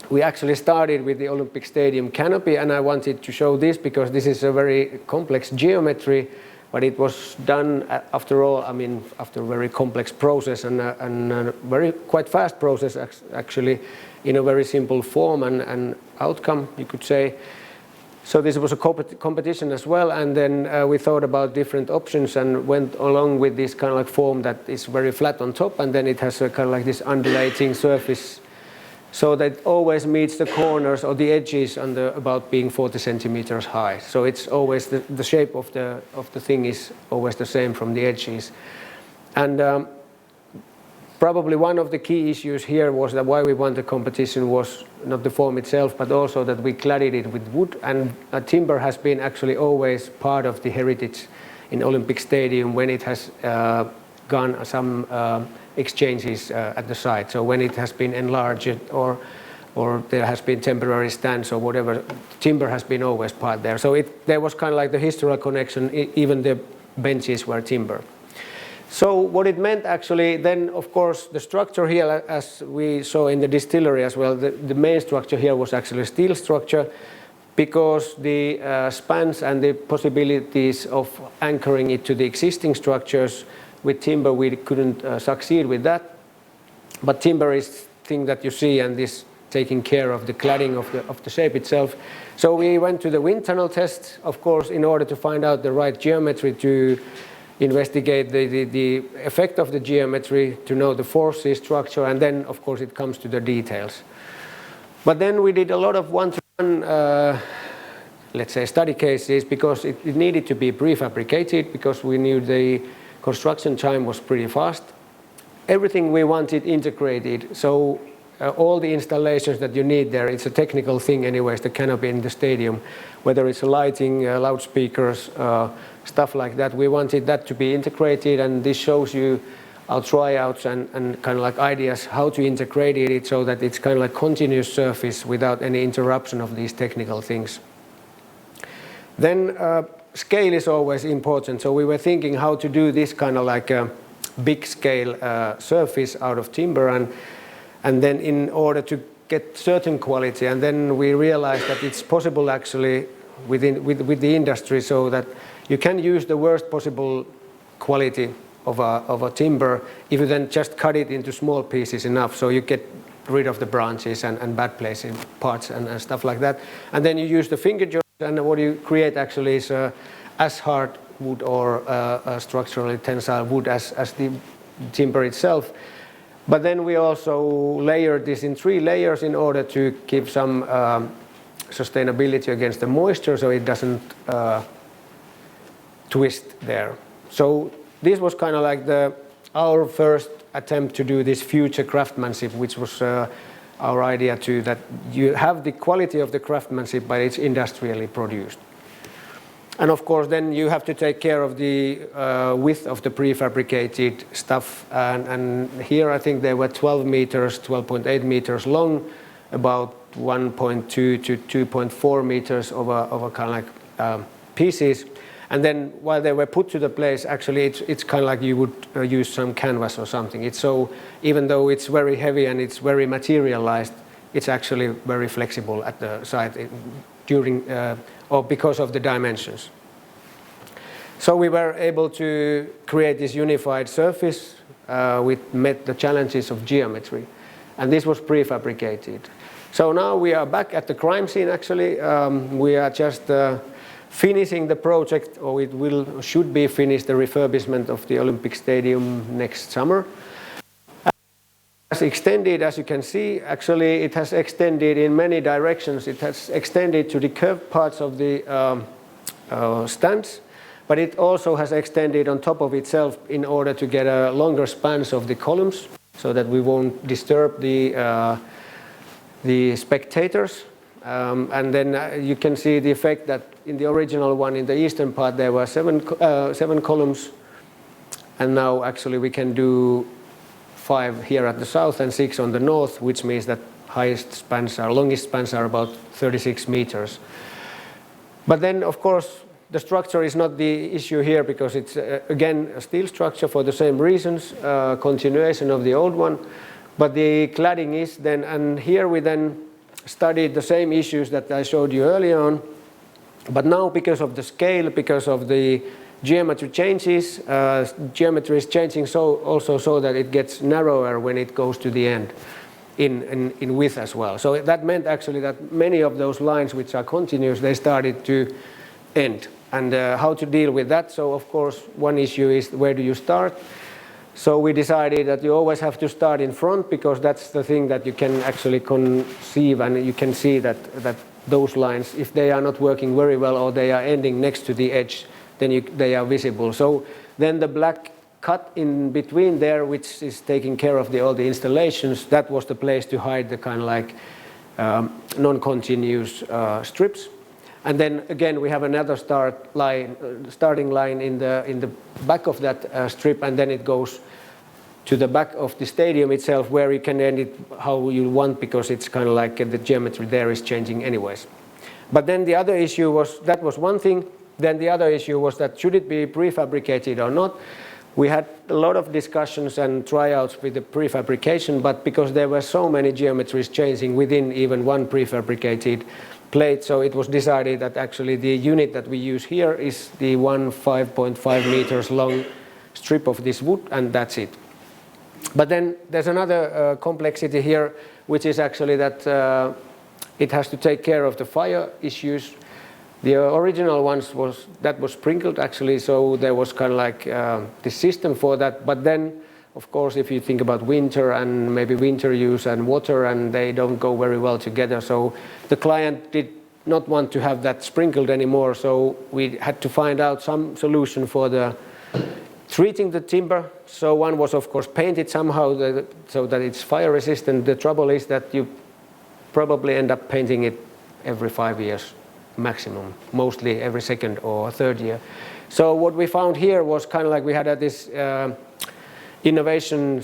D: we actually started with the Olympic Stadium canopy, and I wanted to show this because this is a very complex geometry, but it was done after all, I mean, after a very complex process and a very quite fast process actually, in a very simple form and outcome, you could say. So this was a competition as well, and then we thought about different options and went along with this kind of like form that is very flat on top, and then it has a kind of like this undulating surface, so that always meets the corners or the edges on about being 40 centimeters high. So it's always the shape of the thing is always the same from the edges. And probably one of the key issues here was that why we won the competition was not the form itself, but also that we cladded it with wood, and timber has been actually always part of the heritage in Olympic Stadium when it has gone some exchanges at the site. So when it has been enlarged or there has been temporary stands or whatever, timber has been always part there. So there was kind of like the historical connection, even the benches were timber. So what it meant actually, then of course the structure here, as we saw in the distillery as well, the main structure here was actually a steel structure, because the spans and the possibilities of anchoring it to the existing structures with timber, we couldn't succeed with that. But timber is the thing that you see, and this taking care of the cladding of the shape itself. So we went to the wind tunnel test, of course, in order to find out the right geometry, to investigate the effect of the geometry, to know the forces, structure, and then of course it comes to the details. But then we did a lot of one-to-one, let's say, study cases, because it needed to be prefabricated, because we knew the construction time was pretty fast. Everything we wanted integrated, so all the installations that you need there, it's a technical thing anyways, the canopy in the stadium, whether it's lighting, loudspeakers, stuff like that. We wanted that to be integrated, and this shows you our tryouts and kind of like ideas how to integrate it so that it's kind of like continuous surface without any interruption of these technical things. Then scale is always important, so we were thinking how to do this kind of like a big scale surface out of timber, and then in order to get certain quality, and then we realized that it's possible actually with the industry, so that you can use the worst possible quality of a timber if you then just cut it into small pieces enough, so you get rid of the branches and bad placing parts and stuff like that. And then you use the finger joints, and what you create actually is as hard wood or a structurally tensile wood as the timber itself. But then we also layered this in 3 layers in order to keep some sustainability against the moisture, so it doesn't twist there. So this was kind of like our first attempt to do this future craftsmanship, which was our idea too, that you have the quality of the craftsmanship, but it's industrially produced. And of course, then you have to take care of the width of the prefabricated stuff. And here I think they were 12 meters, 12.8 meters long, about 1.2 to 2.4 meters of a kind of like pieces. And then while they were put to the place, actually it's kind of like you would use some canvas or something. It's so, even though it's very heavy and it's very materialized, it's actually very flexible at the side during or because of the dimensions. So we were able to create this unified surface which met the challenges of geometry, and this was prefabricated. So now we are back at the crime scene actually. We are just finishing the project, or it should be finished, the refurbishment of the Olympic Stadium next summer. As extended, as you can see, actually it has extended in many directions. It has extended to the curved parts of the stands, but it also has extended on top of itself in order to get a longer spans of the columns, so that we won't disturb the spectators. And then you can see the effect that in the original one, in the eastern part, there were seven columns, and now actually we can do 5 here at the south and 6 on the north, which means that longest spans are about 36 meters. But then, of course, the structure is not the issue here, because it's again a steel structure for the same reasons, continuation of the old one. But the cladding is then, and here we then studied the same issues that I showed you earlier on, but now because of the scale, because of the geometry changes, geometry is changing also so that it gets narrower when it goes to the end in width as well. So that meant actually that many of those lines which are continuous, they started to end, and how to deal with that. So of course one issue is, where do you start? So we decided that you always have to start in front, because that's the thing that you can actually conceive, and you can see that those lines, if they are not working very well or they are ending next to the edge, then they are visible. So then the black cut in between there, which is taking care of
E: all the installations, that was the place to hide the kind of like non-continuous strips. And then again we have another starting line in the back of that strip, and then it goes to the back of the stadium itself, where you can end it how you want, because it's kind of like the geometry there is changing anyways. But then the other issue was, that was one thing. Then the other issue was that should it be prefabricated or not? We had a lot of discussions and tryouts with the prefabrication, but because there were so many geometries changing within even one prefabricated plate, so it was decided that actually the unit that we use here is the 5.5 meters long strip of this wood, and that's it. But then there's another complexity here, which is actually that it has to take care of the fire issues. The original ones was sprinkled actually, so there was kind of like the system for that. But then, of course, if you think about winter and maybe winter use and water, and they don't go very well together. So the client did not want to have that sprinkled anymore. So we had to find out some solution for the treating the timber. So one was, of course, painted somehow so that it's fire resistant. The trouble is that you probably end up painting it every 5 years maximum, mostly every second or third year. So what we found here was kind of like we had this innovation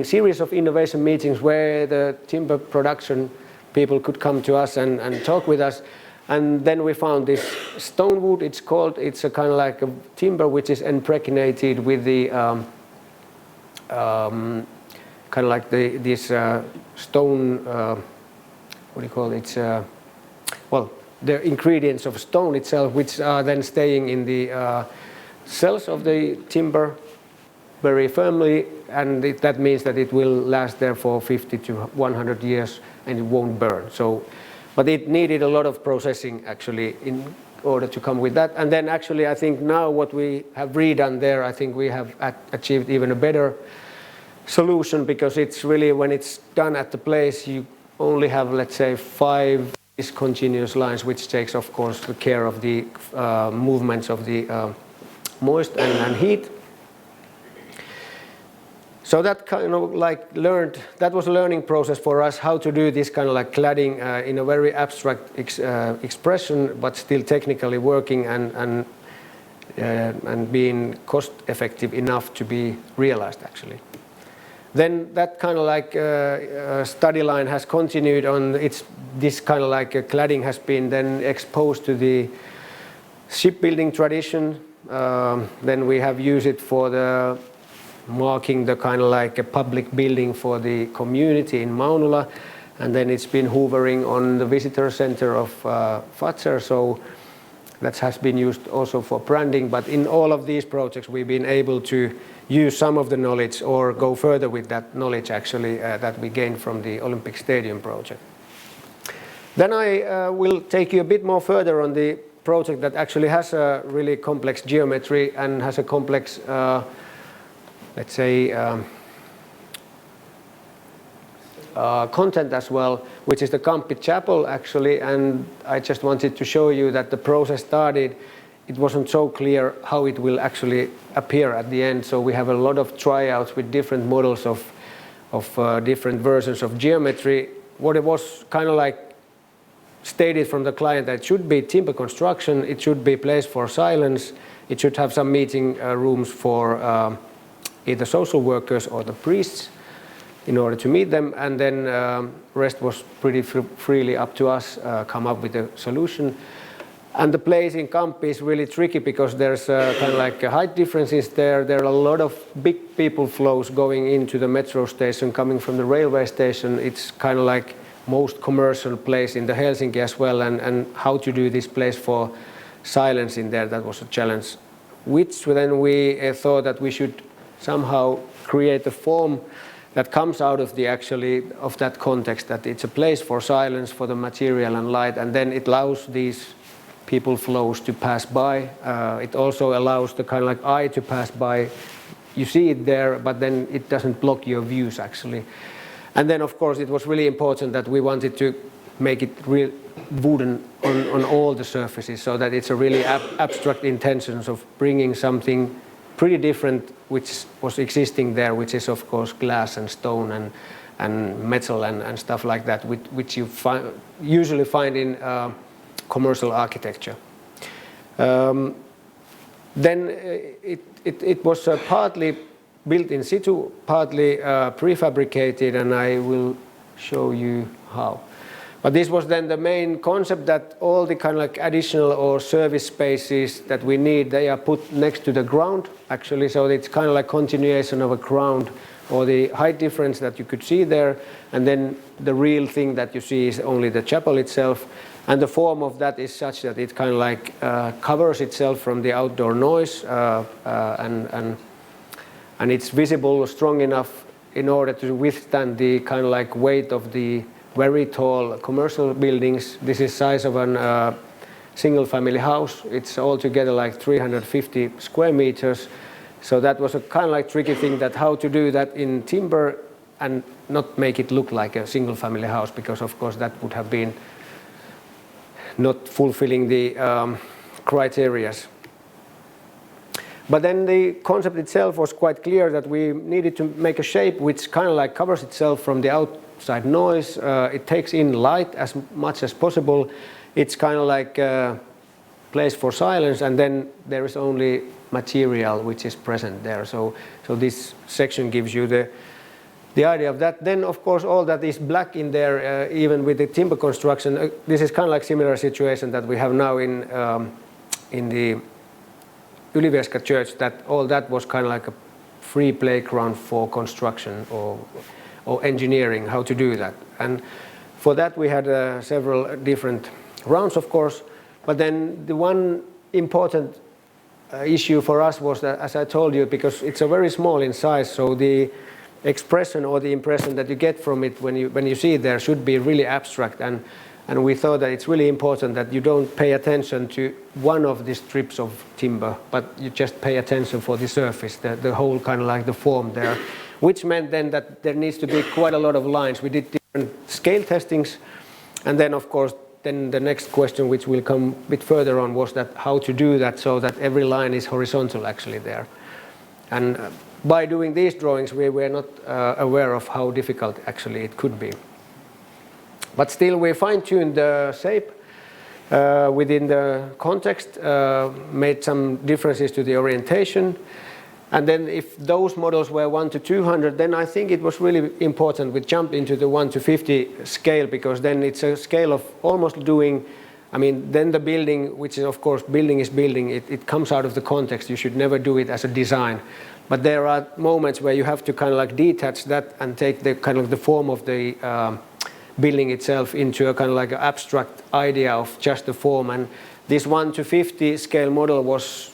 E: series of innovation meetings where the timber production people could come to us and talk with us. And then we found this stone wood, it's a kind of like a timber which is impregnated with the kind of like this stone, what do you call it? Well, the ingredients of stone itself, which are then staying in the cells of the timber very firmly, and that means that it will last there for 50 to 100 years and it won't burn. So, but it needed a lot of processing actually in order to come with that. And then actually I think now what we have redone there, I think we have achieved even a better solution, because it's really, when it's done at the place, you only have, let's say, 5 discontinuous lines, which takes, of course, the care of the movements of the moist and heat. So that kind of like that was a learning process for us, how to do this kind of like cladding in a very abstract expression, but still technically working and being cost effective enough to be realized actually. Then that kind of like study line has continued on. This kind of like cladding has been then exposed to the shipbuilding tradition. Then we have used it for the marking the kind of like a public building for the community in Maunula, and then it's been hovering on the visitor center of Fazer, so that has been used also for branding. But in all of these projects we've been able to use some of the knowledge or go further with that knowledge actually that we gained from the Olympic Stadium project. Then I will take you a bit more further on the project that actually has a really complex geometry and has a complex let's say content as well, which is the Kamppi Chapel actually. And I just wanted to show you that the process started, it wasn't so clear how it will actually appear at the end. So we have a lot of tryouts with different models of different versions of geometry. What it was kind of like stated from the client that it should be timber construction, it should be place for silence, it should have some meeting rooms for either social workers or the priests in order to meet them, and then rest was pretty freely up to us come up with a solution. And the place in Kamppi is really tricky because there's kind of like height differences there. There are a lot of big people flows going into the metro station, coming from the railway station. It's kind of like most commercial place in the Helsinki as well, and how to do this place for silence in there, that was a challenge. Which then we thought that we should somehow create a form that comes out of the of that context, that it's a place for silence, for the material and light, and then it allows these people flows to pass by. It also allows the kind of like eye to pass by. You see it there, but then it doesn't block your views actually. And then of course it was really important that we wanted to make it real wooden on all the surfaces, so that it's a really abstract intentions of bringing something pretty different which was existing there, which is of course glass and stone and metal and stuff like that, which you usually find in commercial architecture. Then it was partly built in situ, partly prefabricated, and I will show you how. But this was then the main concept, that all the kind of like additional or service spaces that we need, they are put next to the ground actually, so it's kind of like continuation of a ground, or the height difference that you could see there, and then the real thing that you see is only the chapel itself. And the form of that is such that it kind of like covers itself from the outdoor noise, and it's visible strong enough in order to withstand the kind of like weight of the very tall commercial buildings. This is size of a single family house. It's altogether like 350 square meters. So that was a kind of like tricky thing, that how to do that in timber and not make it look like a single family house, because of course that would have been not fulfilling the criterias. But then the concept itself was quite clear, that we needed to make a shape which kind of like covers itself from the outside noise. It takes in light as much as possible. It's kind of like a place for silence, and then there is only material which is present there. So this section gives you the idea of that. Then of course all that is black in there, even with the timber construction. This is kind of like similar situation that we have now in the Ylivieska church, that all that was kind of like a free playground for construction or engineering, how to do that. And for that we had several different rounds, of course. But then the one important issue for us was that, as I told you, because it's a very small in size, so the expression or the impression that you get from it when you see it there should be really abstract. And we thought that it's really important that you don't pay attention to one of the strips of timber, but you just pay attention for the surface, the whole kind of like the form there, which meant then that there needs to be quite a lot of lines. We did different scale testings, and then of course then the next question, which will come a bit further on, was that how to do that so that every line is horizontal actually there. And by doing these drawings we were not aware of how difficult actually it could be. But still we fine-tuned the shape within the context, made some differences to the orientation. And then if those models were 1 to 200, then I think it was really important we jump into the 1 to 50 scale, because then it's a scale of almost doing, I mean, then the building, which is of course building is building, it comes out of the context. You should never do it as a design. But there are moments where you have to kind of like detach that and take the kind of the form of the building itself into a kind of like an abstract idea of just the form. And this 1 to 50 scale model was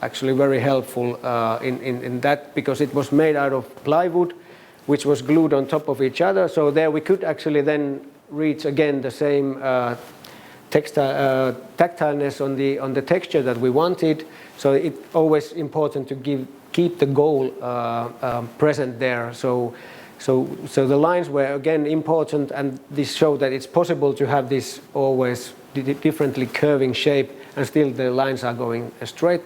E: actually very helpful in that, because it was made out of plywood which was glued on top of each other. So there we could actually then reach again the same tactileness on the texture that we wanted. So it's always important to keep the goal present there. So the lines were again important, and this showed that it's possible to have this always differently curving shape and still the lines are going straight.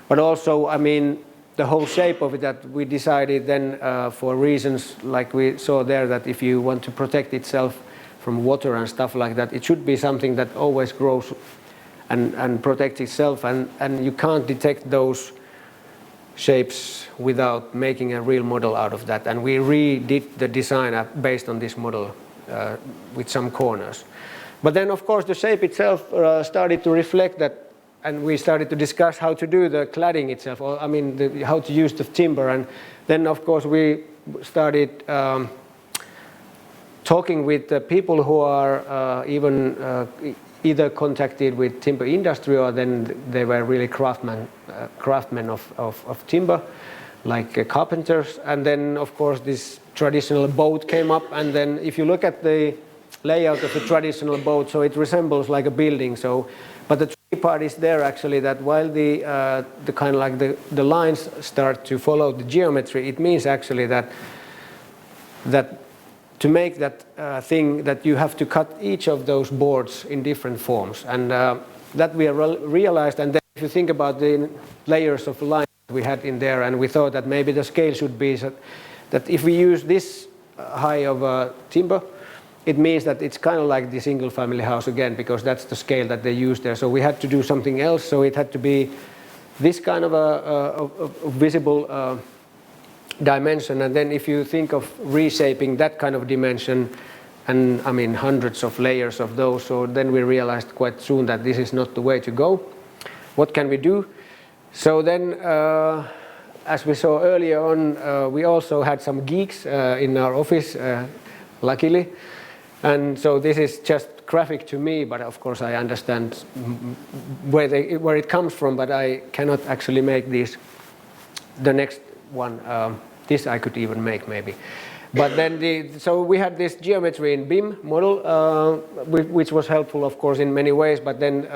E: But also, I mean, the whole shape of it, that we decided then for reasons like we saw there, that if you want to protect itself from water and stuff like that, it should be something that always grows and protects itself, and you can't detect those shapes without making a real model out of that. And we redid the design based on this model with some corners. But then of course the shape itself started to reflect that, and we started to discuss how to do the cladding itself, or I mean how to use the timber. And then of course we started talking with the people who are either contacted with timber industry, or then they were really craftsmen of timber, like carpenters. And then of course this traditional boat came up, and then if you look at the layout of the traditional boat, so it resembles like a building. So, but the tricky part is there actually, that while the kind of like the lines start to follow the geometry, it means actually that to make that thing, that you have to cut each of those boards in different forms. And that we realized. And then if you think about the layers of lines we had in there, and we thought that maybe the scale should be that if we use this high of timber, it means that it's kind of like the single family house again, because that's the scale that they use there. So we had to do something else. So it had to be this kind of a visible dimension. And then if you think of reshaping that kind of dimension, and I mean hundreds of layers of those. So then we realized quite soon that this is not the way to go. What can we do? So then, as we saw earlier on, we also had some geeks in our office, luckily. And so this is just graphic to me, but of course I understand where it comes from, but I cannot actually make this. The next one, this I could even make maybe. But then so we had this geometry in BIM model, which was helpful of course in many ways, but then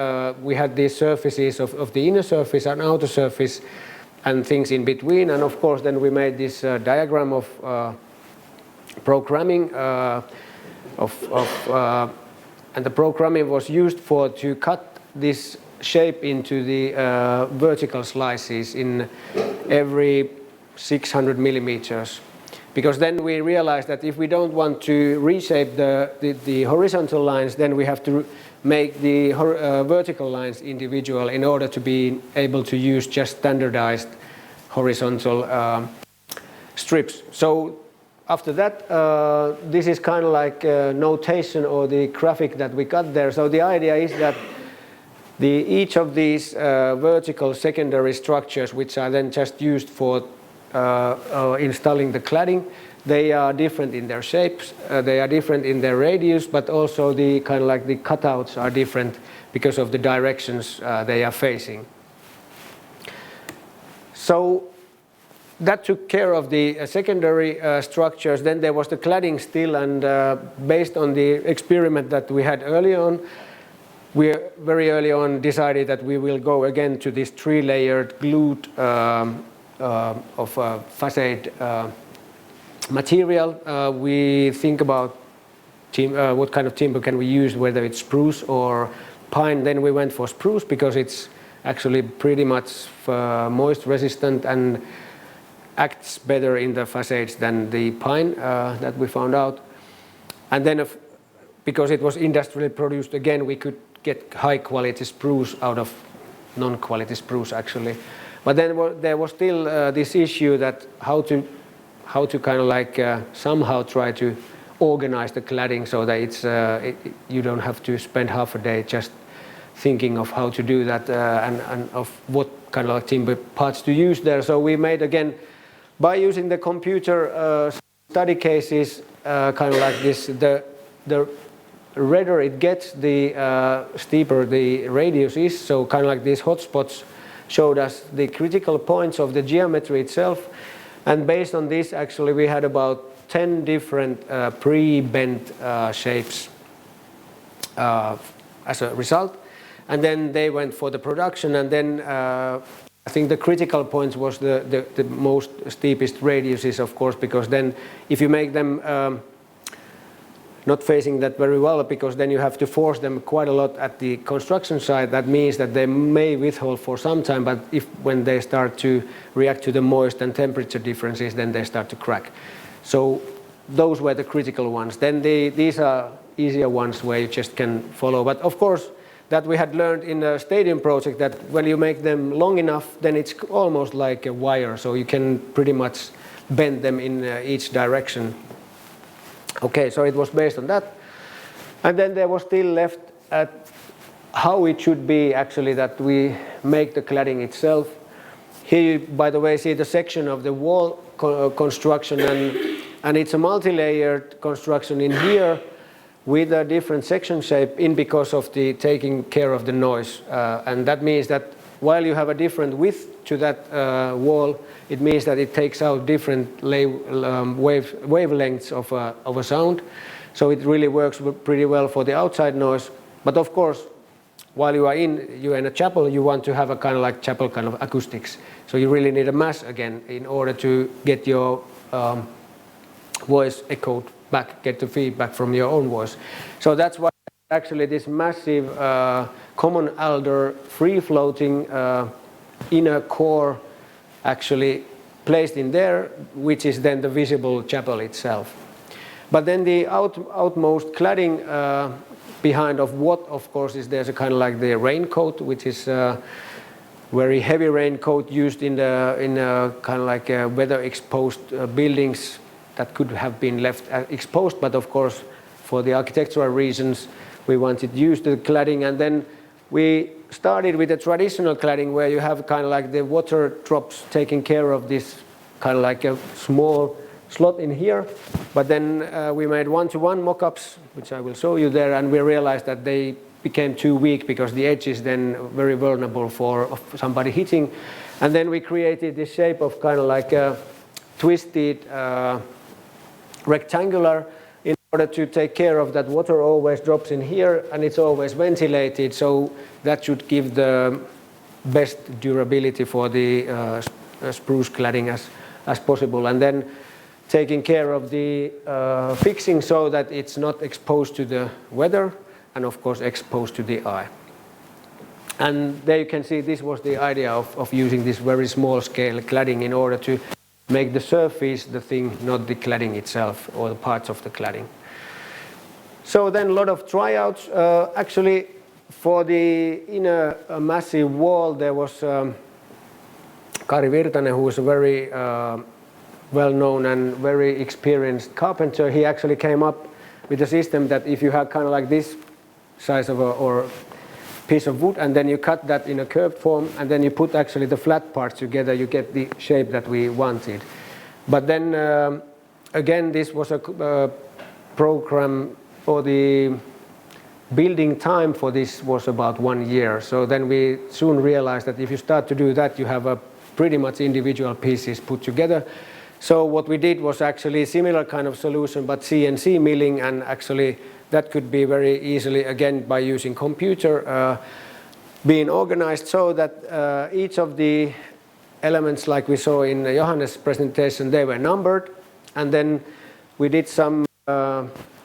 E: we had these surfaces of the inner surface and outer surface and things in between, and of course then we made this diagram of programming and the programming was used to cut this shape into the vertical slices in every 600 millimeters. Because then we realized that if we don't want to reshape the horizontal lines, then we have to make the vertical lines individual in order to be able to use just standardized horizontal strips. So after that, this is kind of like a notation or the graphic that we got there. So the idea is that each of these vertical secondary structures, which are then just used for installing the cladding, they are different in their shapes, they are different in their radius, but also the kind of like the cutouts are different because of the directions they are facing. So that took care of the secondary structures. Then there was the cladding still, and based on the experiment that we had early on, we very early on decided that we will go again to this 3-layered glued of facade material. We think about what kind of timber can we use, whether it's spruce or pine. Then we went for spruce because it's actually pretty much moist resistant and acts better in the facades than the pine that we found out. And then because it was industrially produced, again we could get high quality spruce out of non-quality spruce actually. But then there was still this issue that how to kind of like somehow try to organize the cladding so that you don't have to spend half a day just thinking of how to do that and of what kind of like timber parts to use there. So we made again, by using the computer study cases, kind of like this, the redder it gets, the steeper the radius is. So kind of like these hotspots showed us the critical points of the geometry itself. And based on this, actually, we had about 10 different pre-bent shapes as a result. And then they went for the production, and then I think the critical points was the most steepest radiuses, of course, because then if you make them not facing that very well, because then you have to force them quite a lot at the construction site. That means that they may withhold for some time, but when they start to react to the moist and temperature differences, then they start to crack. So those were the critical ones. Then these are easier ones where you just can follow. But of course, that we had learned in the stadium project, that when you make them long enough, then it's almost like a wire, so you can pretty much bend them in each direction. Okay, so it was based on that. And then there was still left at how it should be actually that we make the cladding itself. Here you, by the way, see the section of the wall construction, and it's a multi-layered construction in here with a different section shape in because of the taking care of the noise. And that means that while you have a different width to that wall, it means that it takes out different wavelengths of a sound. So it really works pretty well for the outside noise. But of course, while you're in a chapel, you want to have a kind of like chapel kind of acoustics. So you really need a mass again in order to get your voice echoed back, get the feedback from your own voice. So that's why actually this massive common alder free-floating inner core actually placed in there, which is then the visible chapel itself. But then the outmost cladding behind of what, of course, is there's a kind of like the raincoat, which is very heavy raincoat used in kind of like weather exposed buildings that could have been left exposed, but of course for the architectural reasons. We wanted to use the cladding, and then we started with the traditional cladding where you have kind of like the water drops taking care of this kind of like a small slot in here. But then we made one-to-one mock-ups, which I will show you there, and we realized that they became too weak because the edge is then very vulnerable for somebody hitting. And then we created this shape of kind of like a twisted rectangular in order to take care of that water always drops in here and it's always ventilated, so that should give the best durability for the spruce cladding as possible. And then taking care of the fixing so that it's not exposed to the weather and of course exposed to the eye. And there you can see this was the idea of using this very small scale cladding in order to make the surface the thing, not the cladding itself or the parts of the cladding. So then a lot of tryouts. Actually, for the inner massive wall, there was Kari Virtanen, who was a very well-known and very experienced carpenter. He actually came up with a system that if you have kind of like this size of or piece of wood and then you cut that in a curved form and then you put actually the flat parts together, you get the shape that we wanted. But then again, this was a program, or the building time for this was about 1 year. So then we soon realized that if you start to do that, you have a pretty much individual pieces put together. So what we did was actually similar kind of solution, but CNC milling, and actually that could be very easily, again, by using computer, being organized so that each of the elements, like we saw in Johannes' presentation, they were numbered. And then we did some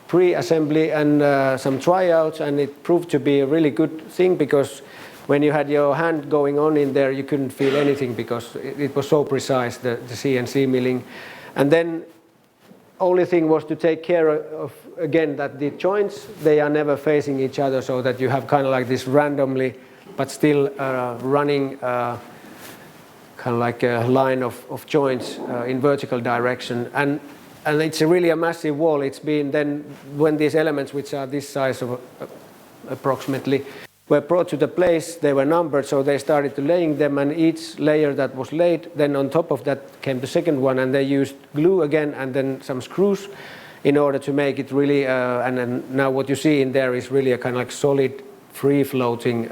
E: pre-assembly and some tryouts, and it proved to be a really good thing because when you had your hand going on in there, you couldn't feel anything because it was so precise, the CNC milling. And then only thing was to take care of, again, that the joints, they are never facing each other, so that you have kind of like this randomly, but still running kind of like a line of joints in vertical direction. And it's really a massive wall. It's been then, when these elements, which are this size of approximately, were brought to the place, they were numbered, so they started to laying them, and each layer that was laid, then on top of that came the second one, and they used glue again and then some screws in order to make it really, and then now what you see in there is really a kind of like solid, free-floating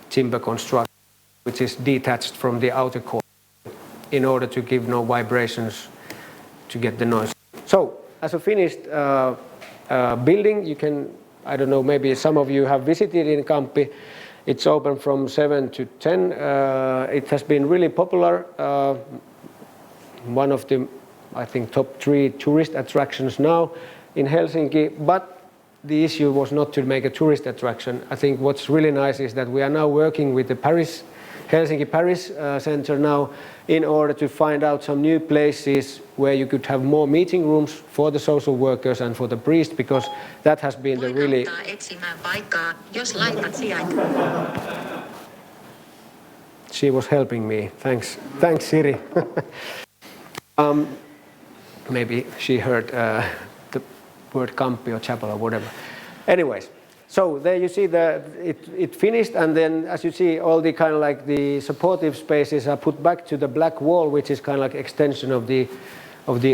E: timber construction, which is detached from the outer core in order to give no vibrations to get the noise. So as a finished building, you can, I don't know, maybe some of you have visited in Kamppi. It's open from 7 to 10. It has been really popular. One of the, I think, top 3 tourist attractions now in Helsinki. But the issue was not to make a tourist attraction. I think what's really nice is that we are now working with the Helsinki Paris Center now in order to find out some new places where you could have more meeting rooms for the social workers and for the priest, because that has been the really... She was helping me. Thanks, Siri. Maybe she heard the word Kamppi or chapel or whatever. Anyways. So there you see it finished, and then as you see, all the kind of like the supportive spaces are put back to the black wall, which is kind of like extension of the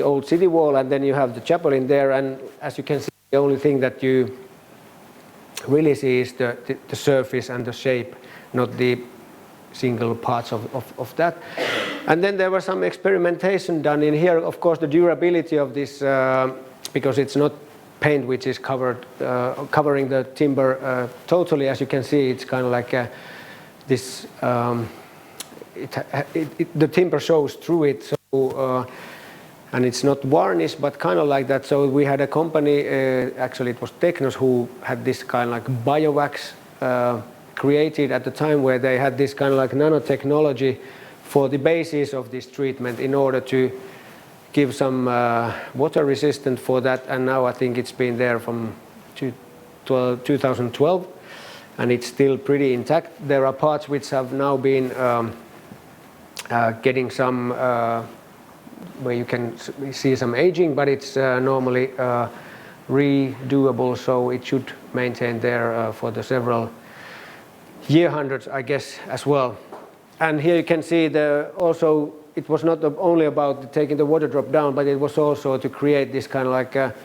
E: old city wall, and then you have the chapel in there, and as you can see, the only thing that you really see is the surface and the shape, not the single parts of that. And then there was some experimentation done in here. Of course, the durability of this, because it's not paint which is covering the timber totally. As you can see, it's kind of like this. The timber shows through it, so and it's not varnished, but kind of like that. So we had a company, actually it was Technos, who had this kind of like biowax created at the time, where they had this kind of like nanotechnology for the basis of this treatment in order to give some water resistant for that, and now I think it's been there from 2012, and it's still pretty intact. There are parts which have now been getting some where you can see some aging, but it's normally redoable, so it should maintain there for the several year hundreds, I guess, as well. And here you can see also it was not only about taking the water drop down, but it was also to create this kind of like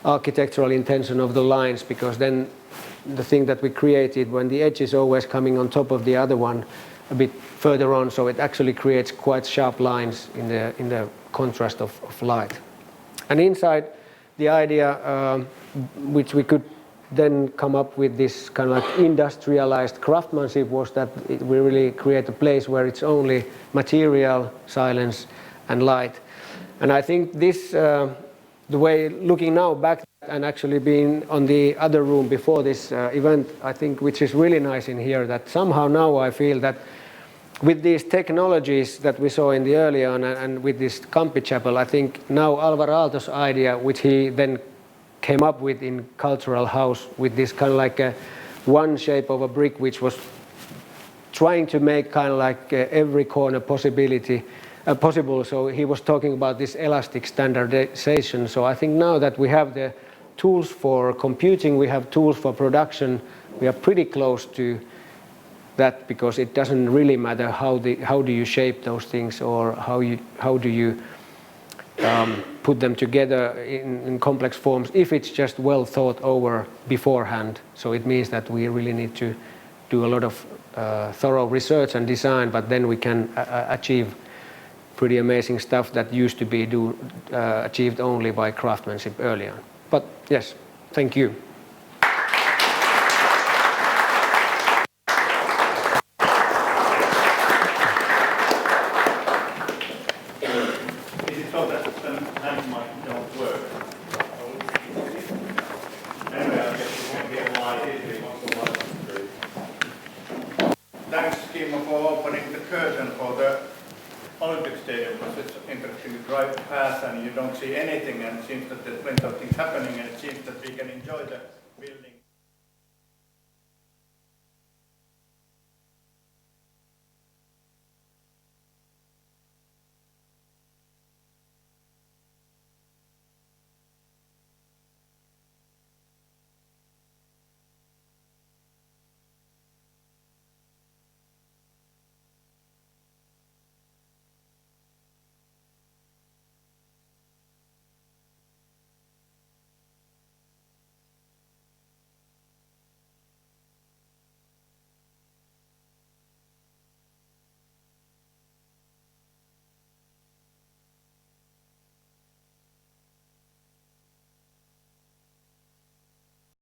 E: architectural intention of the lines, because then the thing that we created, when the edge is always coming on top of the other one a bit further on, so it actually creates quite sharp lines in the contrast of light. And inside, the idea which we could then come up with this kind of like industrialized craftsmanship was that we really create a place where it's only material, silence and light. And I think this, the way looking now back and actually being on the other room before this event, I think which is really nice in here, that somehow now I feel that with these technologies that we saw in the earlier on and with this Kamppi Chapel, I think now Alvar Aalto's idea, which he then came up with in Cultural House, with this kind of like a one shape of a brick, which was trying to make kind of like every corner possible. So he was talking about this elastic standardization. So I think now that we have the tools for computing, we have tools for production, we are pretty close to that, because it doesn't really matter how do you shape those things, or how do you put them together in complex forms, if it's just well thought over beforehand. So it means that we really need to do a lot of thorough research and design, but then we can achieve pretty amazing stuff that used to be achieved only by craftsmanship earlier. But yes, thank you.
B: Thanks, Kimmo, for opening the curtain for the Olympic Stadium, because it's interesting. You drive past and you don't see anything, and it seems that there's plenty of things happening, and it seems that we can enjoy the building.